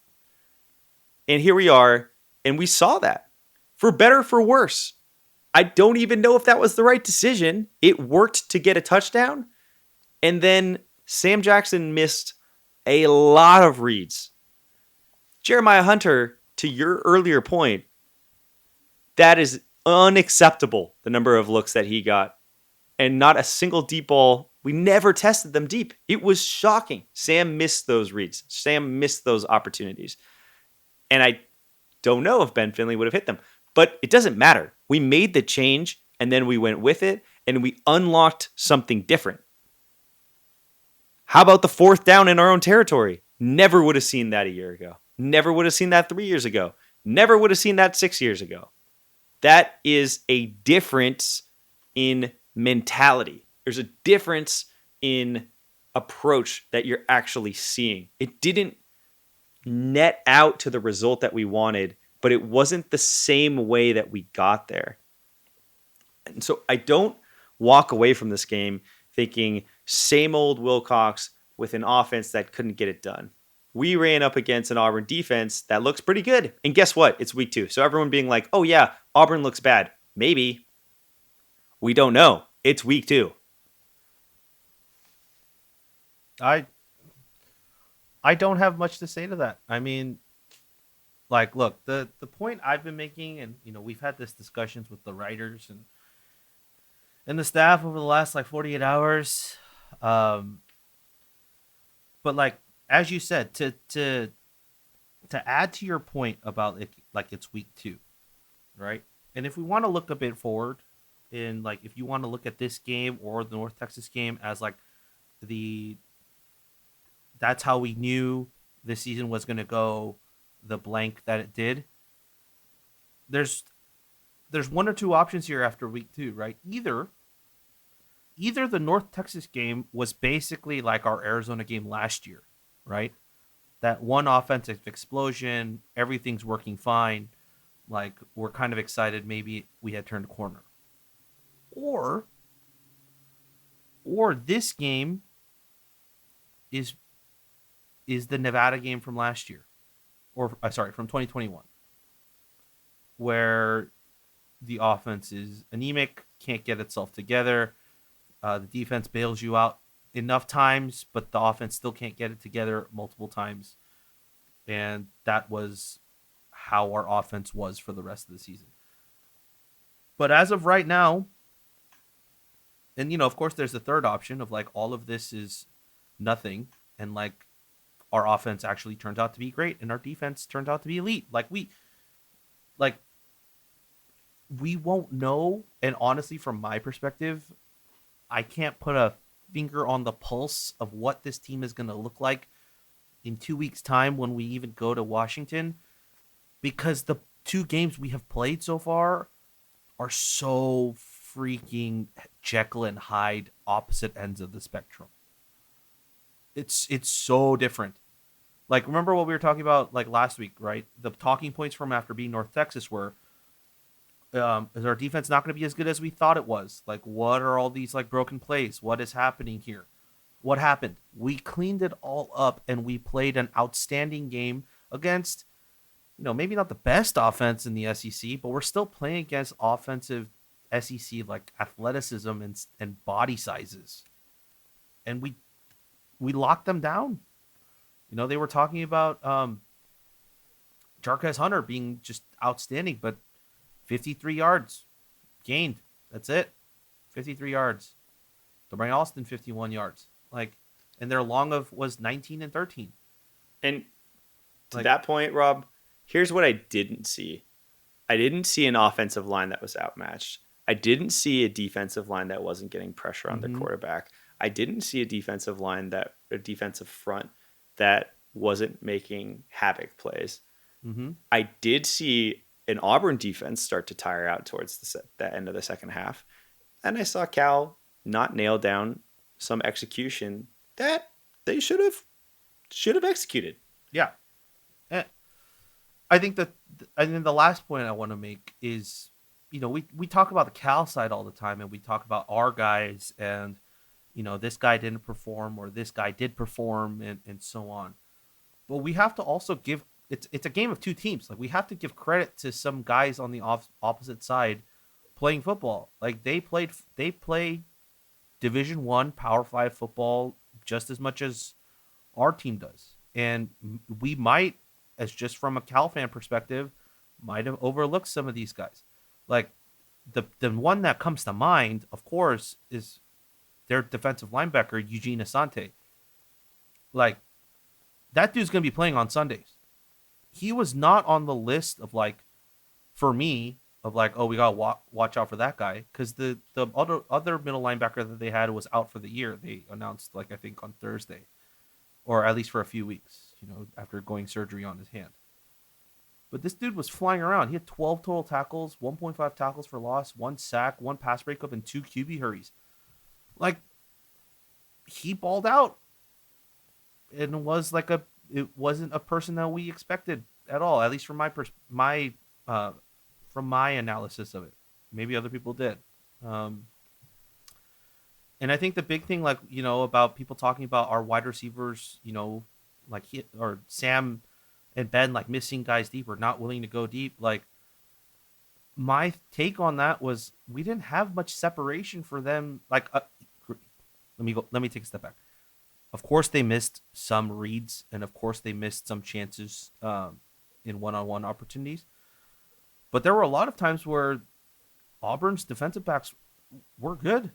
And here we are, and we saw that. For better, for worse. I don't even know if that was the right decision. It worked to get a touchdown. And then Sam Jackson missed a lot of reads. Jeremiah Hunter, to your earlier point, that is unacceptable, the number of looks that he got. And not a single deep ball. We never tested them deep. It was shocking. Sam missed those reads. Sam missed those opportunities. And I don't know if Ben Finley would have hit them. But it doesn't matter. We made the change, and then we went with it, and we unlocked something different. How about the fourth down in our own territory? Never would have seen that a year ago. Never would have seen that 3 years ago. Never would have seen that 6 years ago. That is a difference in mentality. There's a difference in approach that you're actually seeing. It didn't net out to the result that we wanted, but it wasn't the same way that we got there. And so I don't walk away from this game thinking same old Wilcox with an offense that couldn't get it done. We ran up against an Auburn defense that looks pretty good. And guess what? It's week 2. So everyone being like, oh yeah, Auburn looks bad. Maybe. We don't know. It's week 2. I don't have much to say to that. I mean, like, look, the point I've been making, and we've had this discussions with the writers and the staff over the last 48 hours. But like, as you said, to add to your point about it, like it's week 2, right? And if we want to look a bit forward, in if you want to look at this game or the North Texas game as that's how we knew this season was going to go the blank that it did. There's one or two options here after week 2, right? Either the North Texas game was basically like our Arizona game last year, right? That one offensive explosion, everything's working fine. We're kind of excited maybe we had turned a corner. Or this game is the Nevada game from last year. From 2021. Where the offense is anemic, can't get itself together. The defense bails you out enough times, but the offense still can't get it together multiple times. And that was how our offense was for the rest of the season. But as of right now, and of course there's the third option of all of this is nothing, and our offense actually turned out to be great and our defense turned out to be elite. We won't know. And honestly, from my perspective, I can't put a finger on the pulse of what this team is going to look like in 2 weeks' time when we even go to Washington, because the 2 games we have played so far are so freaking Jekyll and Hyde, opposite ends of the spectrum. It's so different. Remember what we were talking about last week, right? The talking points from after being North Texas were, is our defense not going to be as good as we thought it was? What are all these broken plays? What is happening here? What happened? We cleaned it all up and we played an outstanding game against, maybe not the best offense in the SEC, but we're still playing against offensive SEC athleticism and body sizes. And we locked them down. They were talking about Jarquez Hunter being just outstanding, but 53 yards gained. That's it. 53 yards. Dwayne Alston, 51 yards. And their long of was 19 and 13. And to that point, Rob, here's what I didn't see. I didn't see an offensive line that was outmatched. I didn't see a defensive line that wasn't getting pressure on the quarterback. I didn't see a defensive front that wasn't making havoc plays. I did see an Auburn defense start to tire out towards the end of the second half. And I saw Cal not nail down some execution that they should have executed. Yeah. And I think the last point I want to make is, we talk about the Cal side all the time, and we talk about our guys and, this guy didn't perform or this guy did perform and so on. But we have to also give it's a game of two teams. Like, we have to give credit to some guys on the opposite side playing football. Like, they play Division I Power 5 football just as much as our team does. And we might, as just from a Cal fan perspective, might have overlooked some of these guys. Like, the one that comes to mind, of course, is their defensive linebacker, Eugene Asante. Like, that dude's going to be playing on Sundays. He was not on the list of, like, for me, of like, oh, we got to watch out for that guy. Because the other middle linebacker that they had was out for the year. They announced, like, I think on Thursday. Or at least for a few weeks, after going surgery on his hand. But this dude was flying around. He had 12 total tackles, 1.5 tackles for loss, 1 sack, 1 pass breakup, and 2 QB hurries. Like, he balled out. And it wasn't a person that we expected at all, at least from from my analysis of it. Maybe other people did. And I think the big thing, like, about people talking about our wide receivers, like Sam and Ben, like, missing guys deep or not willing to go deep. Like, my take on that was we didn't have much separation for them. Like, let me take a step back. Of course, they missed some reads, and of course, they missed some chances in one-on-one opportunities. But there were a lot of times where Auburn's defensive backs were good.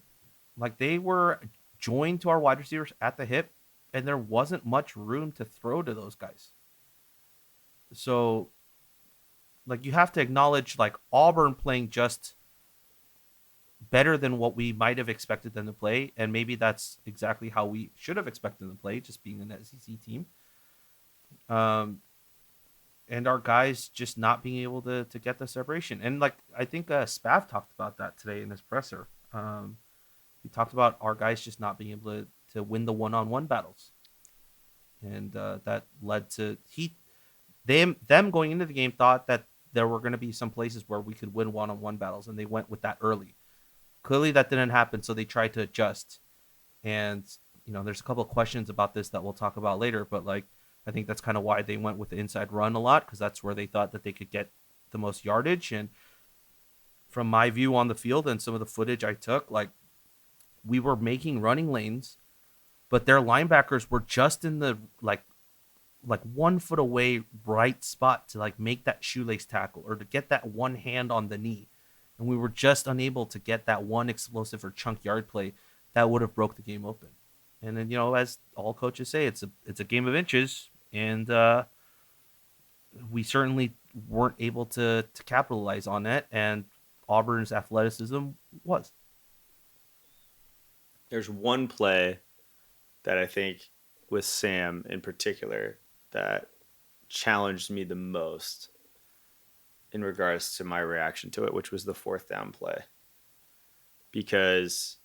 Like, they were joined to our wide receivers at the hip, and there wasn't much room to throw to those guys. So, like, you have to acknowledge, like, Auburn playing just better than what we might have expected them to play, and maybe that's exactly how we should have expected them to play, just being an SEC team. And our guys just not being able to get the separation. And, like, I think Spav talked about that today in his presser. He talked about our guys just not being able to win the one-on-one battles. And that led to them going into the game thought that there were going to be some places where we could win one-on-one battles, and they went with that early. Clearly that didn't happen, so they tried to adjust. And, there's a couple of questions about this that we'll talk about later, but, like, I think that's kind of why they went with the inside run a lot, because that's where they thought that they could get the most yardage. And from my view on the field and some of the footage I took, like, we were making running lanes, but their linebackers were just in the, like 1 foot away right spot to, like, make that shoelace tackle or to get that one hand on the knee. And we were just unable to get that one explosive or chunk yard play that would have broke the game open. And then, as all coaches say, it's a game of inches, and we certainly weren't able to capitalize on it. And Auburn's athleticism was. There's one play that I think with Sam in particular that challenged me the most in regards to my reaction to it, which was the 4th down play. Because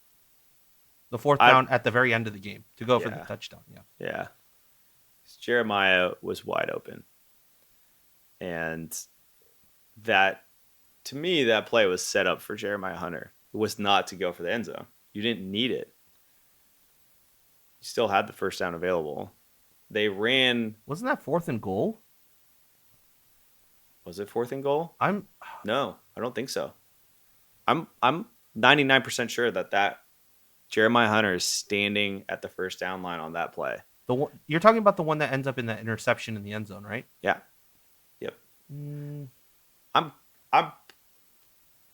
the 4th down at the very end of the game to go for the touchdown. Yeah. Jeremiah was wide open. And that, to me, that play was set up for Jeremiah Hunter. It was not to go for the end zone. You didn't need it. You still had the first down available. They ran. Wasn't that 4th and goal? Was it 4th and goal? No, I don't think so. I'm 99% sure that Jeremiah Hunter is standing at the first down line on that play. You're talking about the one that ends up in that interception in the end zone, right? Yeah. Yep. I'm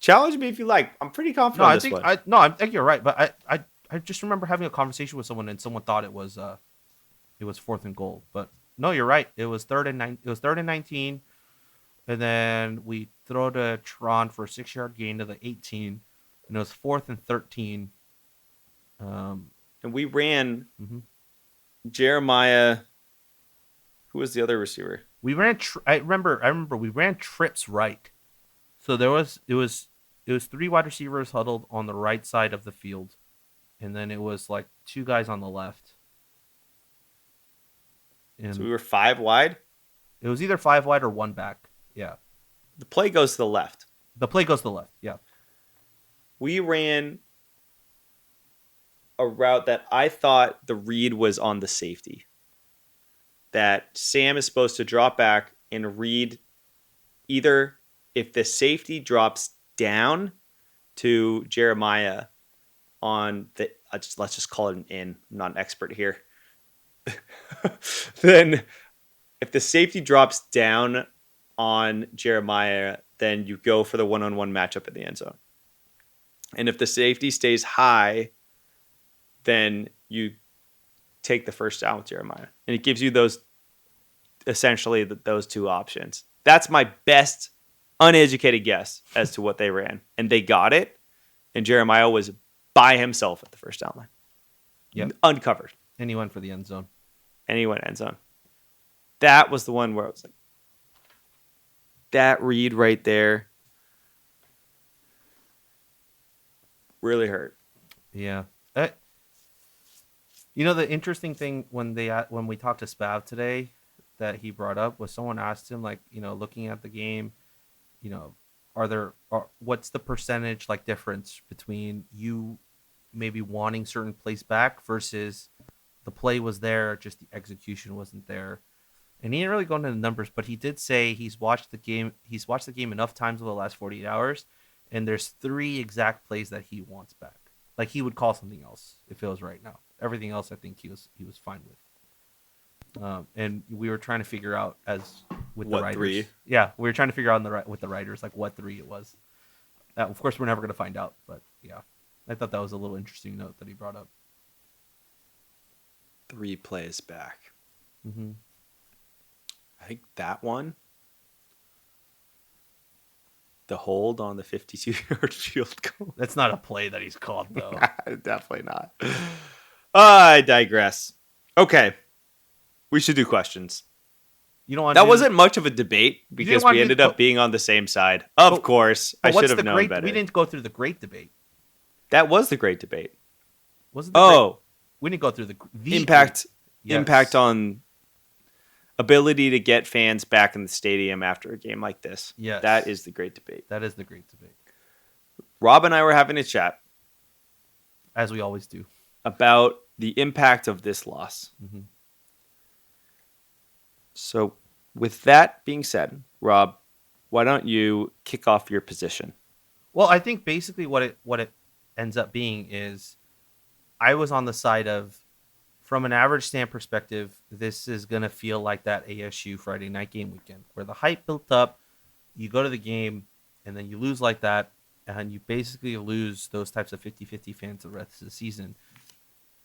challenge me if you like. I'm pretty confident on this one. I think you're right, but I just remember having a conversation with someone and someone thought it was 4th and goal. But no, you're right. It was 3rd and 19. And then we throw to Tron for a 6-yard gain to the 18. And it was 4th and 13. And we ran Mhm. Jeremiah. Who was the other receiver? We ran. I remember. We ran trips right. So it was 3 wide receivers huddled on the right side of the field, and then it was like 2 guys on the left. And So we were 5 wide. it was either 5 wide or 1 back. Yeah, The play goes to the left. the play goes to the left. Yeah, We ran a route that I thought the read was on the safety. That Sam is supposed to drop back and read either if the safety drops down to Jeremiah on the let's just call it an in. I'm not an expert here. Then if the safety drops down on Jeremiah, then you go for the one-on-one matchup in the end zone. And if the safety stays high, then you take the first down with Jeremiah. And it gives you those two options. That's my best uneducated guess as to what they ran. And they got it. And Jeremiah was by himself at the first down line. Yep. Uncovered. and he went for the end zone. And he went end zone. That was the one where I was like, that read right there really hurt. Yeah. The interesting thing when we talked to Spav today that he brought up was someone asked him, like, looking at the game, what's the percentage like difference between you maybe wanting certain plays back versus the play was there, just the execution wasn't there. And he didn't really go into the numbers, but he did say he's watched the game enough times over the last 48 hours, and there's 3 exact plays that he wants back. Like, he would call something else if it was right now. Everything else, I think he was fine with. And we were trying to figure out with the writers. 3? Yeah, we were trying to figure out with the writers like what 3 it was. Of course, we're never going to find out, but yeah, I thought that was a little interesting note that he brought up. 3 plays back. Mm-hmm. I think that one, the hold on the 52-yard field goal. That's not a play that he's called, though. Definitely not. I digress. Okay. We should do questions. You don't want that wasn't much of a debate because we ended up being on the same side. Of course. I should have known better. We didn't go through the great debate. That was the great debate. Was it the great? We didn't go through the impact. Yes. Impact on ability to get fans back in the stadium after a game like this. Yes. That is the great debate. That is the great debate. Rob and I were having a chat. As we always do. About the impact of this loss. Mm-hmm. So with that being said, Rob, why don't you kick off your position? Well, I think basically what it ends up being is I was on the side of, from an average stand perspective, this is going to feel like that ASU Friday night game weekend where the hype built up, you go to the game, and then you lose like that, and you basically lose those types of 50-50 fans the rest of the season.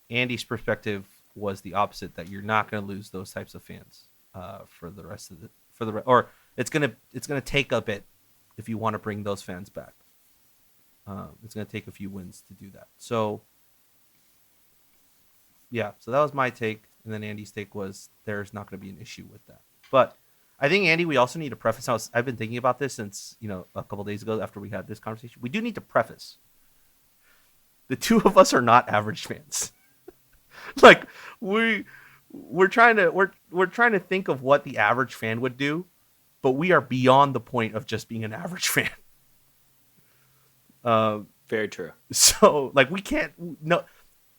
Andy's perspective was the opposite, that you're not going to lose those types of fans for the rest of or it's going to take a bit if you want to bring those fans back. It's going to take a few wins to do that. So yeah, so that was my take, and then Andy's take was there's not going to be an issue with that. But I think, Andy, we also need to preface. I've been thinking about this since a couple days ago after we had this conversation. We do need to preface. The two of us are not average fans. Like we're trying to think of what the average fan would do, but we are beyond the point of just being an average fan. Very true. So like we can't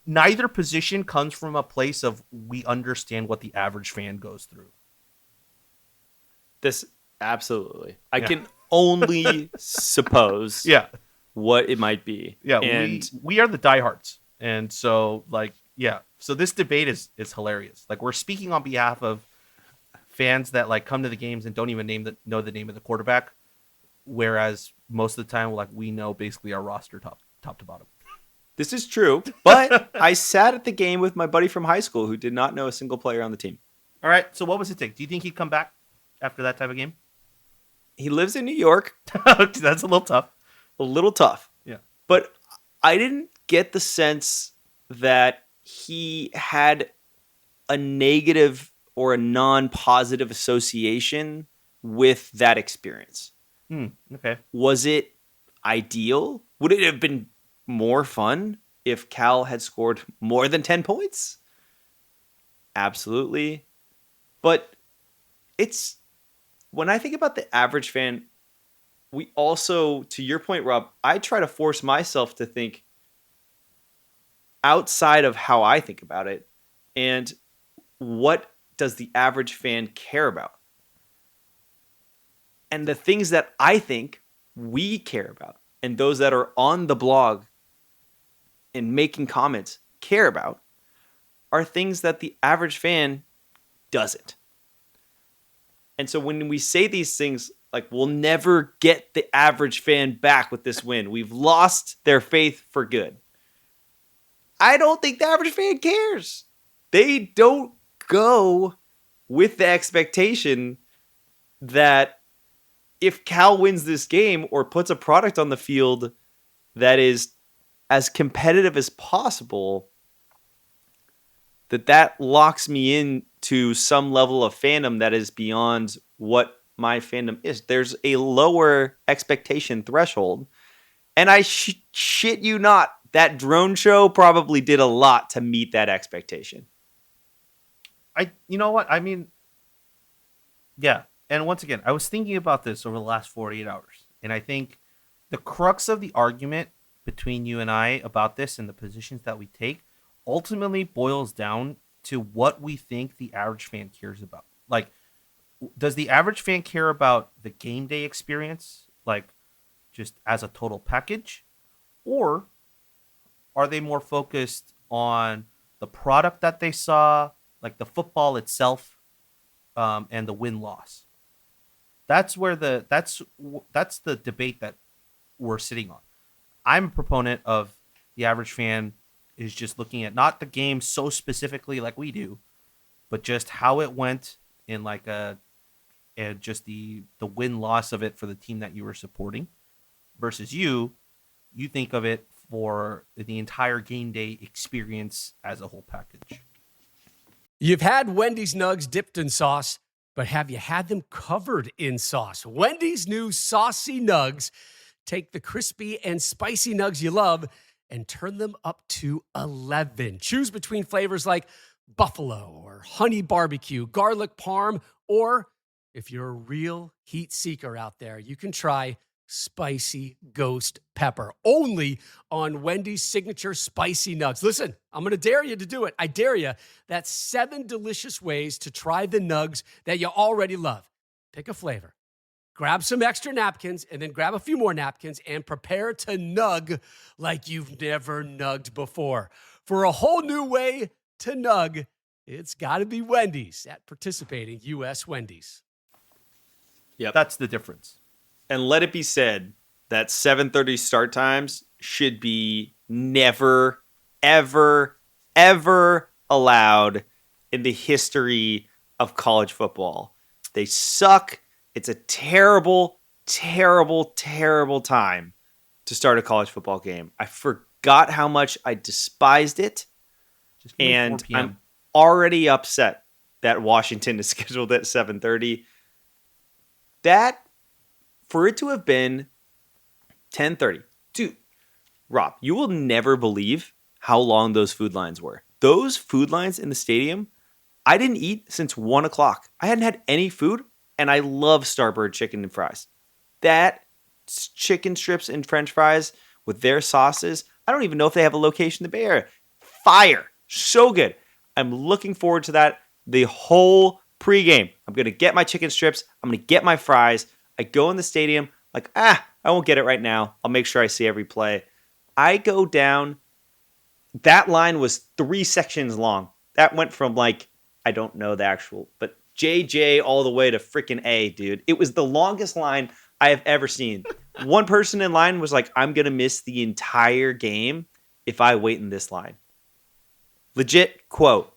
neither position comes from a place of we understand what the average fan goes through. This absolutely. I can only suppose what it might be. Yeah, and we are the diehards. And so so this debate is hilarious. Like, we're speaking on behalf of fans that like come to the games and don't even know the name of the quarterback, whereas most of the time we know basically our roster top to bottom. This is true, but I sat at the game with my buddy from high school who did not know a single player on the team. All right, so what was it take? Do you think he'd come back after that type of game? He lives in New York. That's a little tough. A little tough. Yeah. But I didn't get the sense that he had a negative or a non-positive association with that experience. Okay. Was it ideal? Would it have been more fun if Cal had scored more than 10 points? Absolutely. But it's when I think about the average fan, we also, to your point, Rob, I try to force myself to think outside of how I think about it and what does the average fan care about? And the things that I think we care about and those that are on the blog and making comments care about are things that the average fan doesn't. And so when we say these things like we'll never get the average fan back with this win, we've lost their faith for good. I don't think the average fan cares. They don't go with the expectation that if Cal wins this game or puts a product on the field that is as competitive as possible, that locks me into some level of fandom that is beyond what my fandom is. There's a lower expectation threshold. And I shit you not, that drone show probably did a lot to meet that expectation. You know what? I mean, yeah. And once again, I was thinking about this over the last 48 hours. And I think the crux of the argument between you and I about this and the positions that we take ultimately boils down to what we think the average fan cares about. Like, does the average fan care about the game day experience, like just as a total package? Or are they more focused on the product that they saw, like the football itself, and the win-loss? That's the debate that we're sitting on. I'm a proponent of the average fan is just looking at not the game so specifically like we do, but just how it went in like and just the win-loss of it for the team that you were supporting, versus you think of it for the entire game day experience as a whole package. You've had Wendy's nugs dipped in sauce, but have you had them covered in sauce? Wendy's new saucy nugs take the crispy and spicy nugs you love and turn them up to 11. Choose between flavors like buffalo or honey barbecue, garlic parm, or if you're a real heat seeker out there, you can try spicy ghost pepper, only on Wendy's signature spicy nugs. Listen, I'm going to dare you to do it. I dare you. That's 7 delicious ways to try the nugs that you already love. Pick a flavor. Grab some extra napkins and then grab a few more napkins and prepare to nug like you've never nugged before. For a whole new way to nug, it's got to be Wendy's at participating U.S. Wendy's. Yep. That's the difference. And let it be said that 7:30 start times should be never, ever, ever allowed in the history of college football. They suck. It's a terrible, terrible, terrible time to start a college football game. I forgot how much I despised it. And I'm already upset that Washington is scheduled at 7:30. That, for it to have been 10:30. Dude, Rob, you will never believe how long those food lines were. Those food lines in the stadium, I didn't eat since 1 o'clock. I hadn't had any food, and I love Starbird chicken and fries. That chicken strips and french fries with their sauces, I don't even know if they have a location in the Bay Area. Fire. So good. I'm looking forward to that the whole pregame. I'm going to get my chicken strips. I'm going to get my fries. I go in the stadium like, I won't get it right now. I'll make sure I see every play. I go down. That line was 3 sections long. That went from like, I don't know the actual, but JJ all the way to freaking A, dude. It was the longest line I have ever seen. One person in line was like, I'm going to miss the entire game if I wait in this line. Legit quote.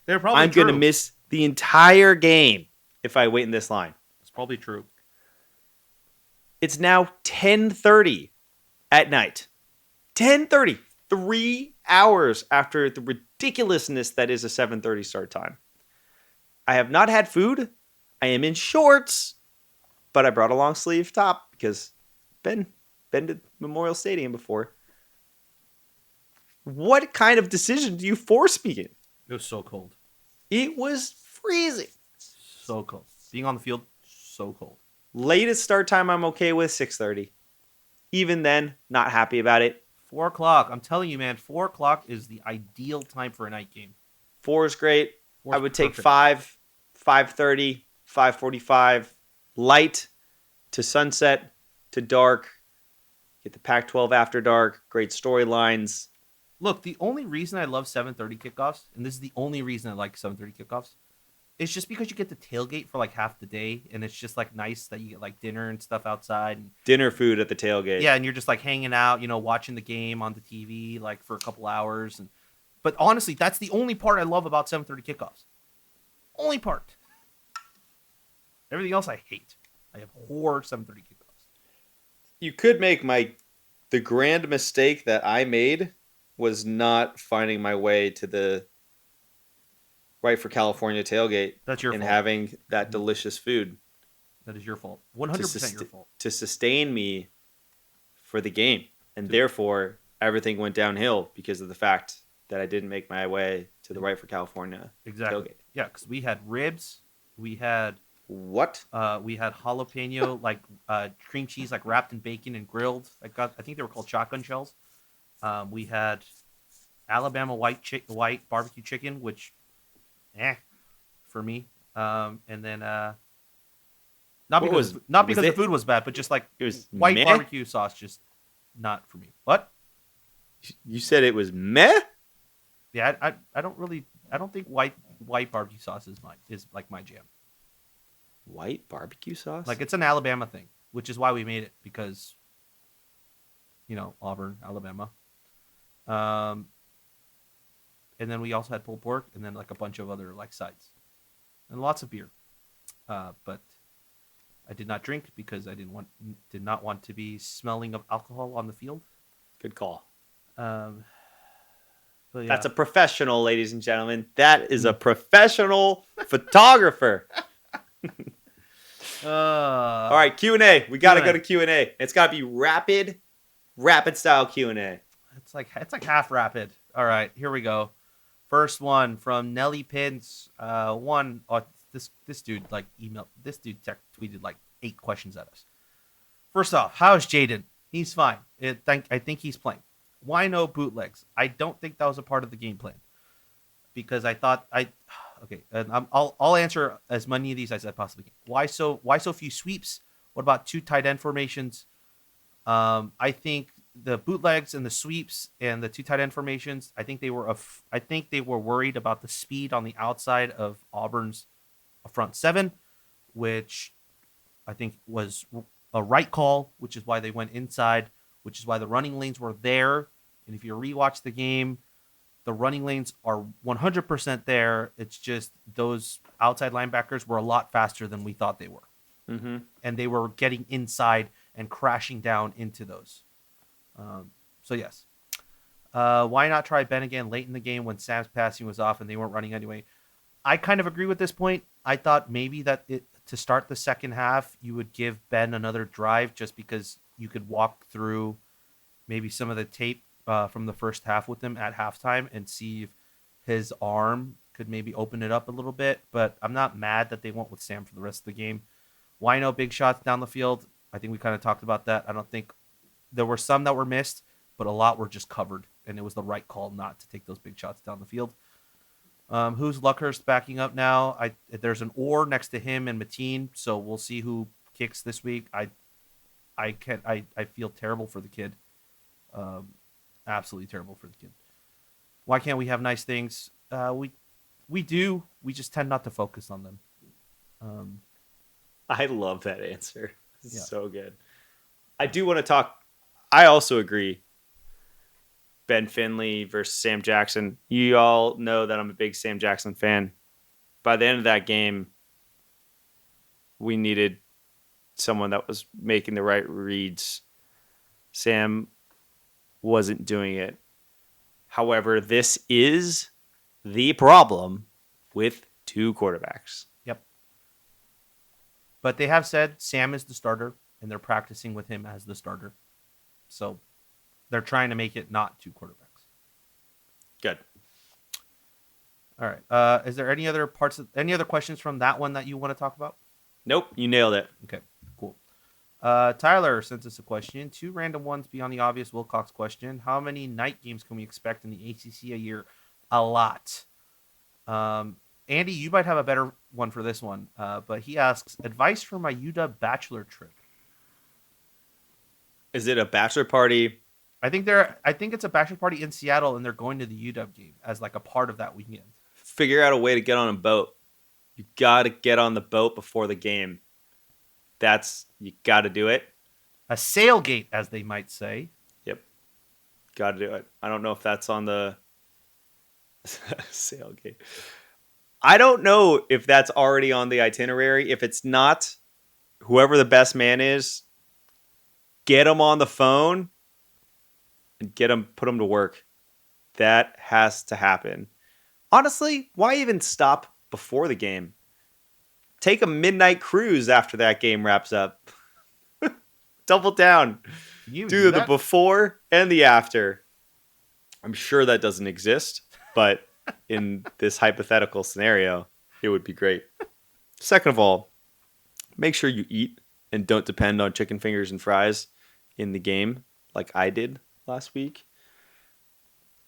They're probably I'm going to miss the entire game if I wait in this line. It's probably true. It's now 10:30 at night. 10:30, 3 hours after the ridiculousness that is a 7:30 start time. I have not had food. I am in shorts, but I brought a long sleeve top because been to Memorial Stadium before. What kind of decision do you force me in? It was so cold. It was freezing. So cold. Being on the field, so cold. Latest start time I'm okay with, 6:30. Even then, not happy about it. 4 o'clock. I'm telling you, man, 4 o'clock is the ideal time for a night game. 4 is great. 4 I is would take perfect. 5, 5:30, 5:45, light to sunset to dark. Get the Pac-12 after dark. Great storylines. Look, the only reason I love 7:30 kickoffs, and this is the only reason I like 7:30 kickoffs, is just because you get to tailgate for like half the day, and it's just like nice that you get like dinner and stuff outside. And, Dinner food at the tailgate. yeah, and you're just like hanging out, watching the game on the TV like for a couple hours. But honestly, that's the only part I love about 7:30 kickoffs. Only part. Everything else I hate. I abhor 7:30 kickoffs. You could make the grand mistake that I made was not finding my way to the Right for California tailgate. That's your and fault. having that delicious food That is your fault. 100% your fault. to sustain me for the game. And therefore, everything went downhill because of the fact that I didn't make my way to the Right for California Exactly. tailgate. Yeah, because we had ribs. We had What? jalapeno, like cream cheese, like wrapped in bacon and grilled. I think they were called shotgun shells. We had Alabama white barbecue chicken, which, for me. And then not because the food was bad, but just like It was white meh? barbecue sauce, just not for me. What? You said it was meh? Yeah, I don't think white barbecue sauce is like my jam. White barbecue sauce? Like it's an Alabama thing, which is why we made it because, Auburn, Alabama. And then we also had pulled pork and then like a bunch of other like sides and lots of beer. But I did not drink because I did not want to be smelling of alcohol on the field. Good call. But yeah. That's a professional, ladies and gentlemen. That is a professional photographer. All right, Q&A. We got to go to Q&A. It's got to be rapid style Q&A. It's like half rapid. All right, here we go. First one from Nelly Pins. This dude tweeted like 8 questions at us. First off, how's Jaden? He's fine. I think he's playing. Why no bootlegs? I don't think that was a part of the game plan because I thought okay. And I'll answer as many of these as I possibly can. Why so few sweeps? What about 2 tight end formations? I think the bootlegs and the sweeps and the 2 tight end formations. I think they were worried about the speed on the outside of Auburn's front 7, which I think was a right call, which is why they went inside, which is why the running lanes were there. And if you rewatch the game, the running lanes are 100% there. It's just those outside linebackers were a lot faster than we thought they were. Mm-hmm. And they were getting inside and crashing down into those. So yes. Why not try Ben again late in the game when Sam's passing was off and they weren't running anyway? I kind of agree with this point. I thought maybe that to start the second half, you would give Ben another drive just because you could walk through maybe some of the tape from the first half with him at halftime and see if his arm could maybe open it up a little bit. But I'm not mad that they went with Sam for the rest of the game. Why no big shots down the field? I think we kind of talked about that. I don't think there were some that were missed, but a lot were just covered, and it was the right call not to take those big shots down the field. Who's Luckhurst backing up now? There's an or next to him and Mateen, so we'll see who kicks this week. I feel terrible for the kid. Absolutely terrible for the kid. Why can't we have nice things? We do. We just tend not to focus on them. I love that answer. It's Yeah. so good. I do want to talk. I also agree. Ben Finley versus Sam Jackson. You all know that I'm a big Sam Jackson fan. By the end of that game, we needed someone that was making the right reads. Sam wasn't doing it. However, this is the problem with two quarterbacks. Yep. But they have said Sam is the starter, and they're practicing with him as the starter. So they're trying to make it not two quarterbacks. Good. All right. Is there any other questions from that one that you want to talk about? Nope, you nailed it. Okay, cool. Tyler sent us a question. 2 random ones beyond the obvious Wilcox question. How many night games can we expect in the ACC a year? A lot. Andy, you might have a better one for this one. But he asks, advice for my UW bachelor trip. Is it a bachelor party? I think it's a bachelor party in Seattle, and they're going to the UW game as like a part of that weekend. Figure out a way to get on a boat. You got to get on the boat before the game. You got to do it. A sailgate, as they might say. Yep. Got to do it. I don't know if that's on the sailgate. I don't know if that's already on the itinerary. If it's not, whoever the best man is, get him on the phone and put him to work. That has to happen. Honestly, why even stop before the game? Take a midnight cruise after that game wraps up. Double down. Do the before and the after. I'm sure that doesn't exist, but in this hypothetical scenario, it would be great. Second of all, make sure you eat and don't depend on chicken fingers and fries in the game like I did last week.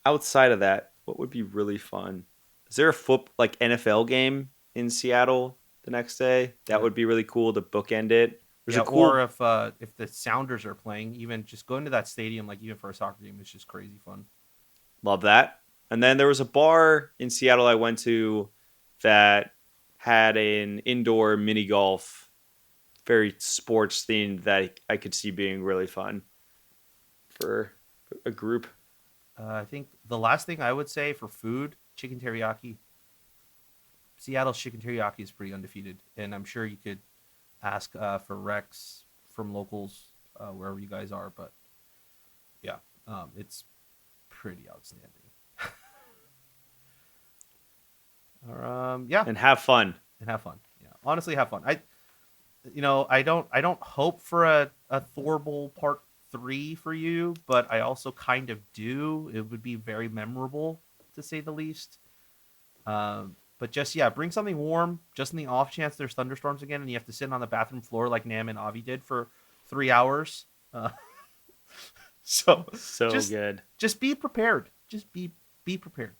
Outside of that, what would be really fun? Is there a NFL game in Seattle the next day? That would be really cool to bookend it. Or if the Sounders are playing, even just going to that stadium, like even for a soccer game, is just crazy fun. Love that. And then there was a bar in Seattle I went to that had an indoor mini golf, very sports themed, that I could see being really fun for a group. I think the last thing I would say for food, chicken teriyaki. Seattle's chicken teriyaki is pretty undefeated, and I'm sure you could ask for Rex from locals wherever you guys are, but yeah, it's pretty outstanding. Yeah, and have fun. Yeah, honestly, have fun. I don't hope for a Thorble Part 3 for you, but I also kind of do. It would be very memorable, to say the least. But just, bring something warm, just in the off chance there's thunderstorms again and you have to sit on the bathroom floor like Nam and Avi did for 3 hours. So good. Just be prepared. Just be prepared.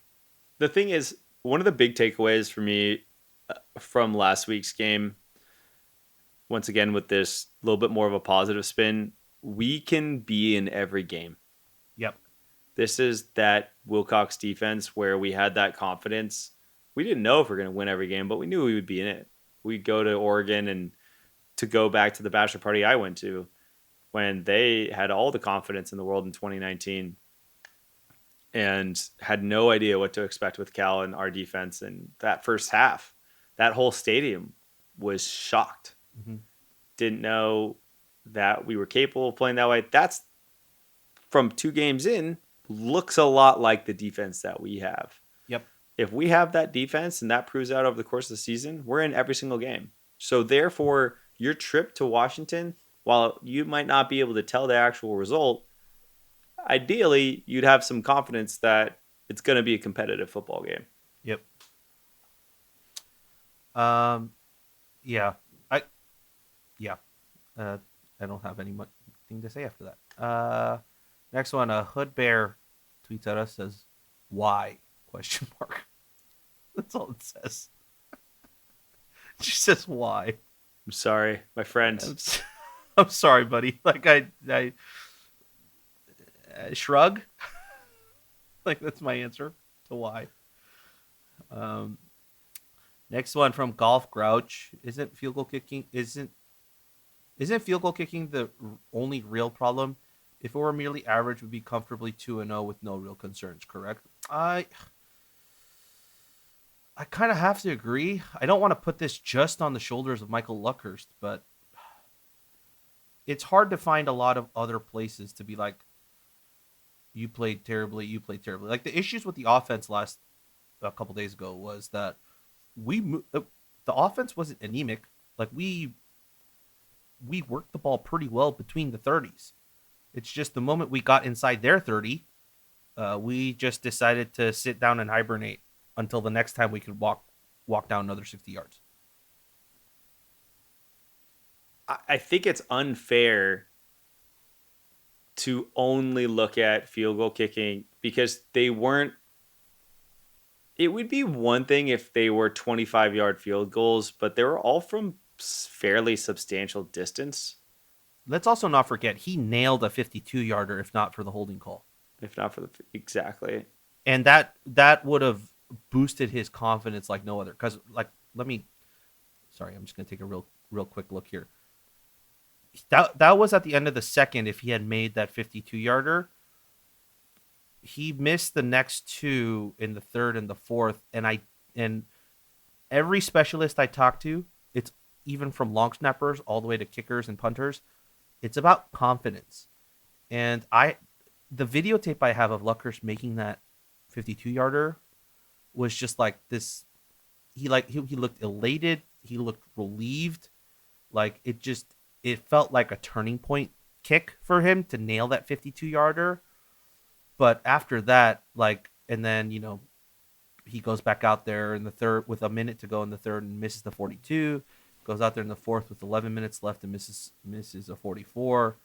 The thing is, one of the big takeaways for me from last week's game, once again with this little bit more of a positive spin, we can be in every game. Yep. This is that Wilcox defense where we had that confidence. We didn't know if we were going to win every game, but we knew we would be in it. We'd go to Oregon, and to go back to the bachelor party I went to when they had all the confidence in the world in 2019 and had no idea what to expect with Cal and our defense. And that first half, that whole stadium was shocked. Mm-hmm. Didn't know that we were capable of playing that way. That's from 2 games in, looks a lot like the defense that we have. Yep. If we have that defense and that proves out over the course of the season, we're in every single game. So therefore, your trip to Washington, while you might not be able to tell the actual result, ideally, you'd have some confidence that it's going to be a competitive football game. Yep. I don't have anything to say after that. Next one, Hood Bear tweets at us, says, "Why?" ? That's all it says. She says, "Why?" I'm sorry, my friend. I'm sorry, buddy. Like I shrug. Like that's my answer to why. Next one from Golf Grouch. Isn't field goal kicking the only real problem? If it were merely average, we'd be comfortably 2-0 with no real concerns, correct? I kind of have to agree. I don't want to put this just on the shoulders of Michael Luckhurst, but it's hard to find a lot of other places to be like, you played terribly, you played terribly. Like the issues with the offense last a couple days ago was that the offense wasn't anemic. Like we worked the ball pretty well between the 30s. It's just the moment we got inside their 30, we just decided to sit down and hibernate until the next time we could walk down another 60 yards. I think it's unfair to only look at field goal kicking because they weren't. It would be one thing if they were 25-yard field goals, but they were all from fairly substantial distance. Let's also not forget he nailed a 52-yarder if not for the holding call. If not for the exactly. And that would have boosted his confidence like no other. Because sorry, I'm just gonna take a real quick look here. That was at the end of the second. If he had made that 52-yarder, he missed the next two in the third and the fourth. And every specialist I talked to, it's even from long snappers all the way to kickers and punters, it's about confidence. And the videotape I have of Luckhurst making that 52-yarder was just like this. He looked elated. He looked relieved. Like it felt like a turning point kick for him to nail that 52-yarder. But after that, and then, he goes back out there in the third with a minute to go in the third and misses the 42. Goes out there in the fourth with 11 minutes left and misses a 44.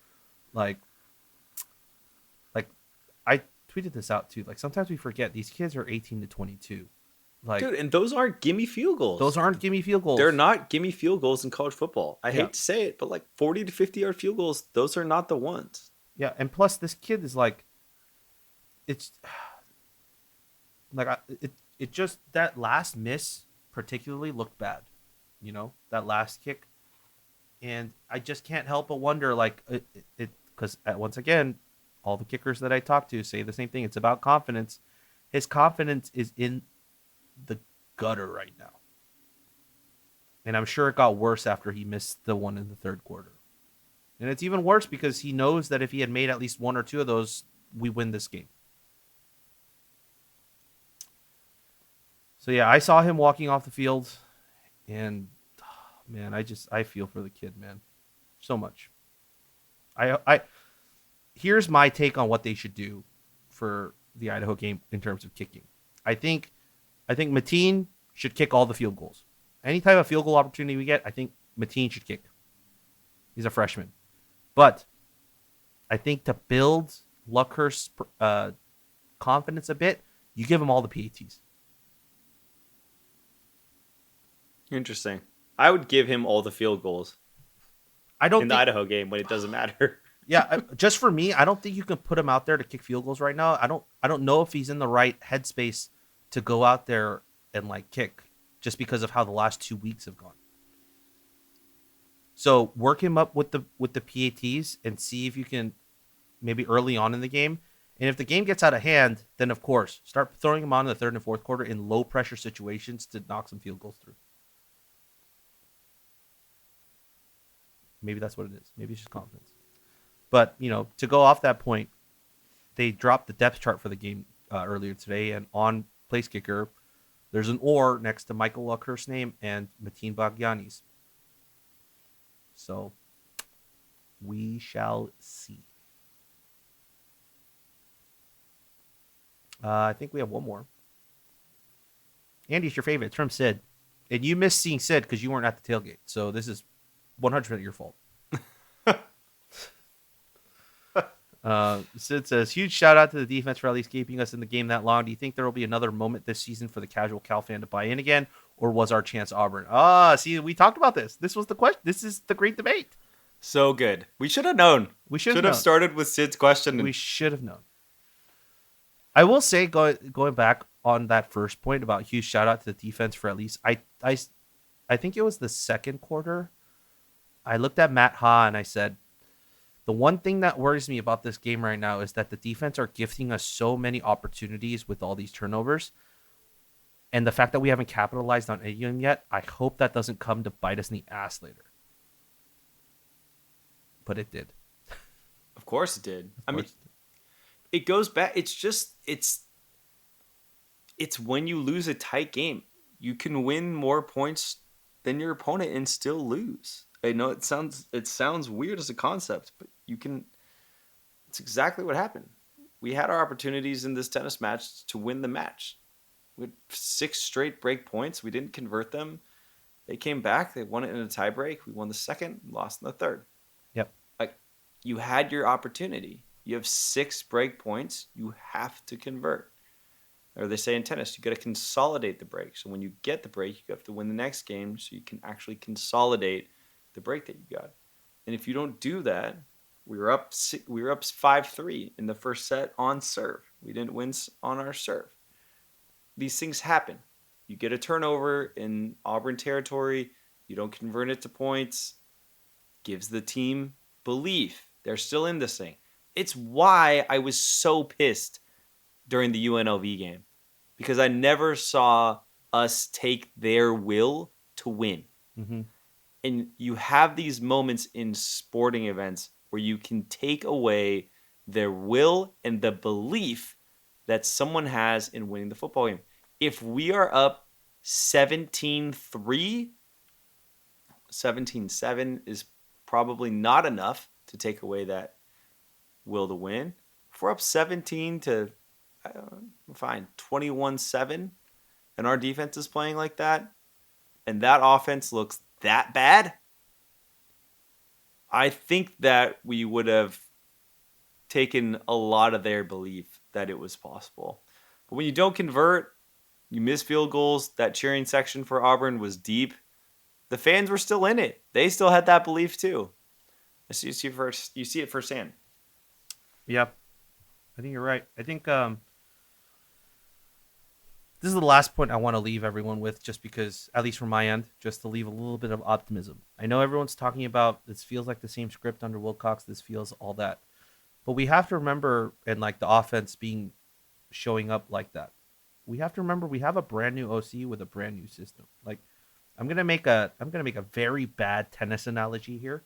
Like I tweeted this out too. Like sometimes we forget these kids are 18 to 22. Like, dude, and those aren't gimme field goals. Those aren't gimme field goals. They're not gimme field goals in college football. I hate to say it, but like 40 to 50-yard field goals, those are not the ones. Yeah, and plus this kid is like, it's like it just, that last miss particularly looked bad, that last kick, and I just can't help but wonder, like it because once again, all the kickers that I talk to say the same thing. It's about confidence. His confidence is in the gutter right now, and I'm sure it got worse after he missed the one in the third quarter, and it's even worse because he knows that if he had made at least one or two of those, we win this game. So yeah, I saw him walking off the field, and man, I feel for the kid, man, so much. Here's my take on what they should do for the Idaho game in terms of kicking. I think Mateen should kick all the field goals. Any type of field goal opportunity we get, I think Mateen should kick. He's a freshman, but I think to build Luckhurst's confidence a bit, you give him all the PATs. Interesting. I would give him all the field goals. I don't in the Idaho game when it doesn't matter. Yeah, just for me, I don't think you can put him out there to kick field goals right now. I don't know if he's in the right headspace to go out there and kick, just because of how the last 2 weeks have gone. So work him up with the PATs and see if you can maybe early on in the game. And if the game gets out of hand, then of course start throwing him on in the third and fourth quarter in low pressure situations to knock some field goals through. Maybe that's what it is. Maybe it's just confidence. But, to go off that point, they dropped the depth chart for the game earlier today, and on place kicker, there's an or next to Michael Luckhurst's name and Mateen Baghani's. So, we shall see. I think we have one more. Andy's your favorite. It's from Sid. And you missed seeing Sid because you weren't at the tailgate. So, this is 100% your fault. Sid says, huge shout out to the defense for at least keeping us in the game that long. Do you think there will be another moment this season for the casual Cal fan to buy in again, or was our chance Auburn? See, we talked about this. This was the question. This is the great debate. So good. We should have known. We should have started with Sid's question. We should have known. I will say, going back on that first point about huge shout out to the defense for at least, I think it was the second quarter. I looked at Matt Ha and I said, the one thing that worries me about this game right now is that the defense are gifting us so many opportunities with all these turnovers. And the fact that we haven't capitalized on any of them yet, I hope that doesn't come to bite us in the ass later. but it did. Of course it did. I mean, course it it goes back. It's when you lose a tight game, you can win more points than your opponent and still lose. I know it sounds weird as a concept, but you can. It's exactly what happened. We had our opportunities in this tennis match to win the match. We had 6 straight break points. We didn't convert them. They came back. They won it in a tiebreak. We won the second, lost in the third. Yep. Like, you had your opportunity. You have 6 break points. You have to convert. Or they say in tennis, you got to consolidate the break. So when you get the break, you have to win the next game so you can actually consolidate the break that you got. And if you don't do that, we were up 5-3 in the first set on serve. We didn't win on our serve. These things happen. You get a turnover in Auburn territory, you don't convert it to points, gives the team belief. They're still in this thing. It's why I was so pissed during the UNLV game, because I never saw us take their will to win. Mm-hmm. And you have these moments in sporting events where you can take away their will and the belief that someone has in winning the football game. If we are up 17-3, 17-7 is probably not enough to take away that will to win. If we're up 17 to, fine, 21-7, and our defense is playing like that, and that offense looks that bad, I think that we would have taken a lot of their belief that it was possible. But when you don't convert, you miss field goals. That cheering section for Auburn was deep. The fans were still in it. They still had that belief too. You see it firsthand. Yep. I think you're right. I think this is the last point I want to leave everyone with, just because, at least from my end, just to leave a little bit of optimism. I know everyone's talking about this feels like the same script under Wilcox. This feels all that. But we have to remember, and like the offense showing up like that, we have to remember we have a brand new OC with a brand new system. Like, I'm gonna make a very bad tennis analogy here.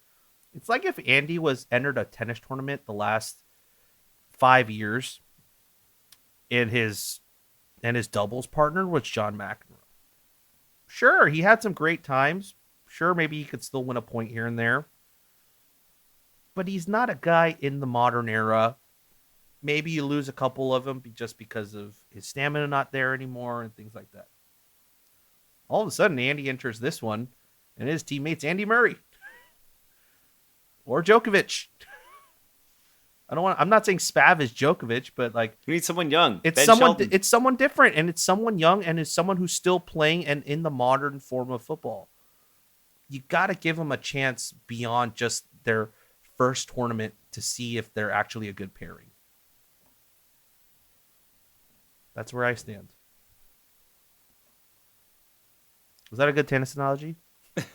It's like if Andy entered a tennis tournament the last 5 years, and his doubles partner was John McEnroe. Sure, he had some great times. Sure, maybe he could still win a point here and there. But he's not a guy in the modern era. Maybe you lose a couple of them just because of his stamina not there anymore and things like that. All of a sudden, Andy enters this one, and his teammate's Andy Murray. Or Djokovic. I'm not saying Spav is Djokovic, but like, You need someone young. it's Ben someone Shelton. it's someone different, and it's someone young, and it's someone who's still playing and in the modern form of football. You got to give them a chance beyond just their first tournament to see if they're actually a good pairing. That's where I stand. Was that a good tennis analogy?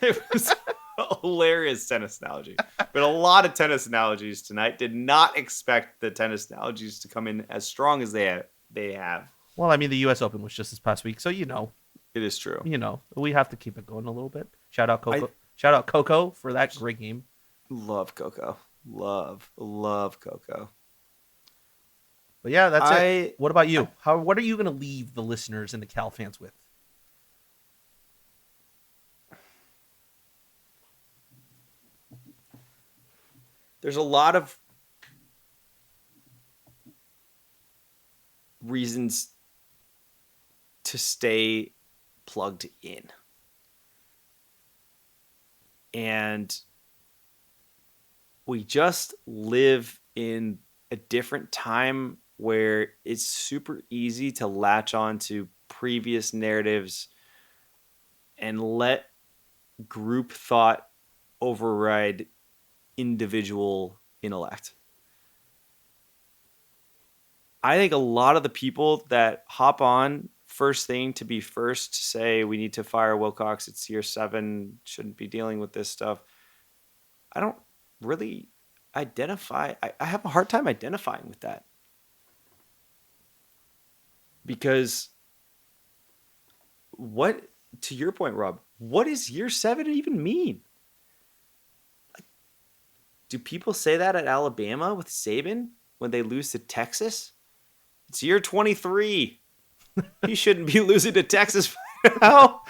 It was a hilarious tennis analogy. But a lot of tennis analogies tonight. Did not expect the tennis analogies to come in as strong as they have. Well, I mean, the U.S. Open was just this past week, so It is true. we have to keep it going a little bit. Shout out Coco. Shout out Coco for that great game. Love Coco. Love Coco. But yeah, that's it. What about you? What are you going to leave the listeners and the Cal fans with? There's a lot of reasons to stay plugged in. And we just live in a different time where it's super easy to latch on to previous narratives and let group thought override individual intellect. I think a lot of the people that hop on first thing to be first to say we need to fire Wilcox, it's year 7, shouldn't be dealing with this stuff, I don't really identify. I have a hard time identifying with that. Because to your point, Rob, what does year 7 even mean? Do people say that at Alabama with Saban when they lose to Texas? It's year 23. He shouldn't be losing to Texas now.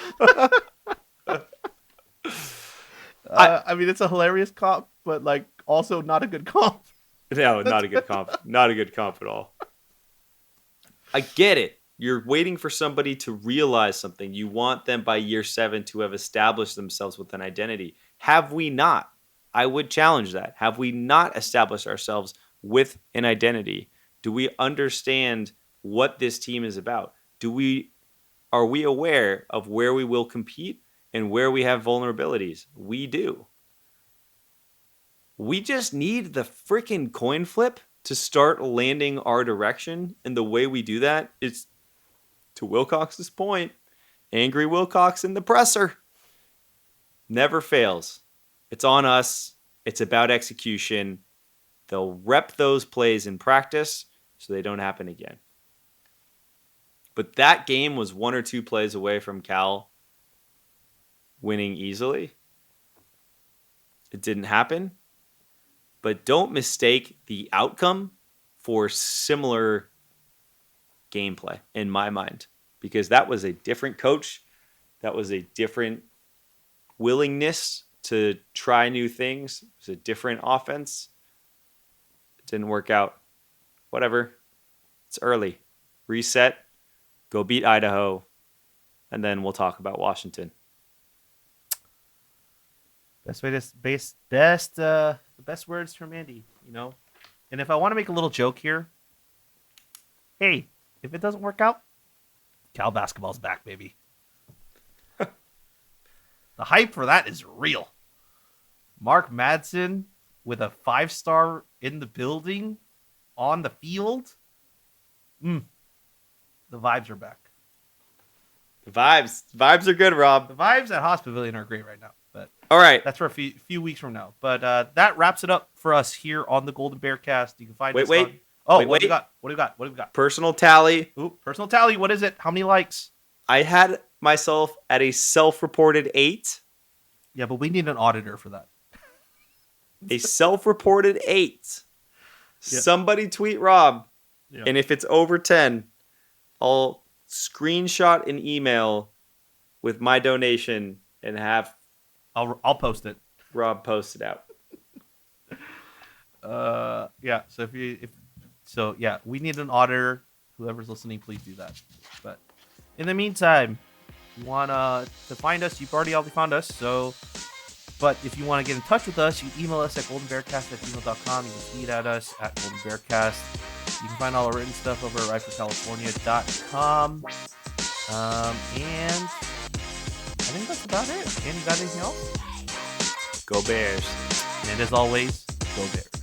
I mean, it's a hilarious comp, but like also not a good comp. No, not a good comp. Not a good comp at all. I get it. You're waiting for somebody to realize something. You want them by year 7 to have established themselves with an identity. Have we not? I would challenge that. Have we not established ourselves with an identity? Do we understand what this team is about? Are we aware of where we will compete and where we have vulnerabilities? We do. We just need the freaking coin flip to start landing our direction. And the way we do that is, to Wilcox's point, angry Wilcox in the presser. Never fails. It's on us. It's about execution. They'll rep those plays in practice so they don't happen again. But that game was 1 or 2 plays away from Cal winning easily. It didn't happen. But don't mistake the outcome for similar gameplay, in my mind, because that was a different coach. That was a different willingness to try new things. It was a different offense. It didn't work out. Whatever. It's early. Reset. Go beat Idaho. And then we'll talk about Washington. The best words from Andy, you know. And if I want to make a little joke here, hey, if it doesn't work out, Cal basketball's back, baby. The hype for that is real. Mark Madsen with a 5-star in the building, on the field. The vibes are back. The vibes are good, Rob. The vibes at Haas Pavilion are great right now. But all right, that's for a few weeks from now. But that wraps it up for us here on the Golden Bear Cast. You can find us on... Oh, what do we got? Personal tally. Ooh, personal tally. What is it? How many likes? I had myself at a self-reported 8. Yeah, but we need an auditor for that. A self-reported 8. Yeah. Somebody tweet Rob. Yeah. And if it's over 10, I'll screenshot an email with my donation and have I'll post it. Rob post it out. Yeah. So we need an auditor. Whoever's listening, please do that. But in the meantime, you want to find us, you've already found us. But if you want to get in touch with us, you email us at goldenbearcast@gmail.com. You can tweet at us at goldenbearcast. You can find all our written stuff over at riflecalifornia.com. And I think that's about it. Andy, got anything else? Go Bears. And as always, go Bears.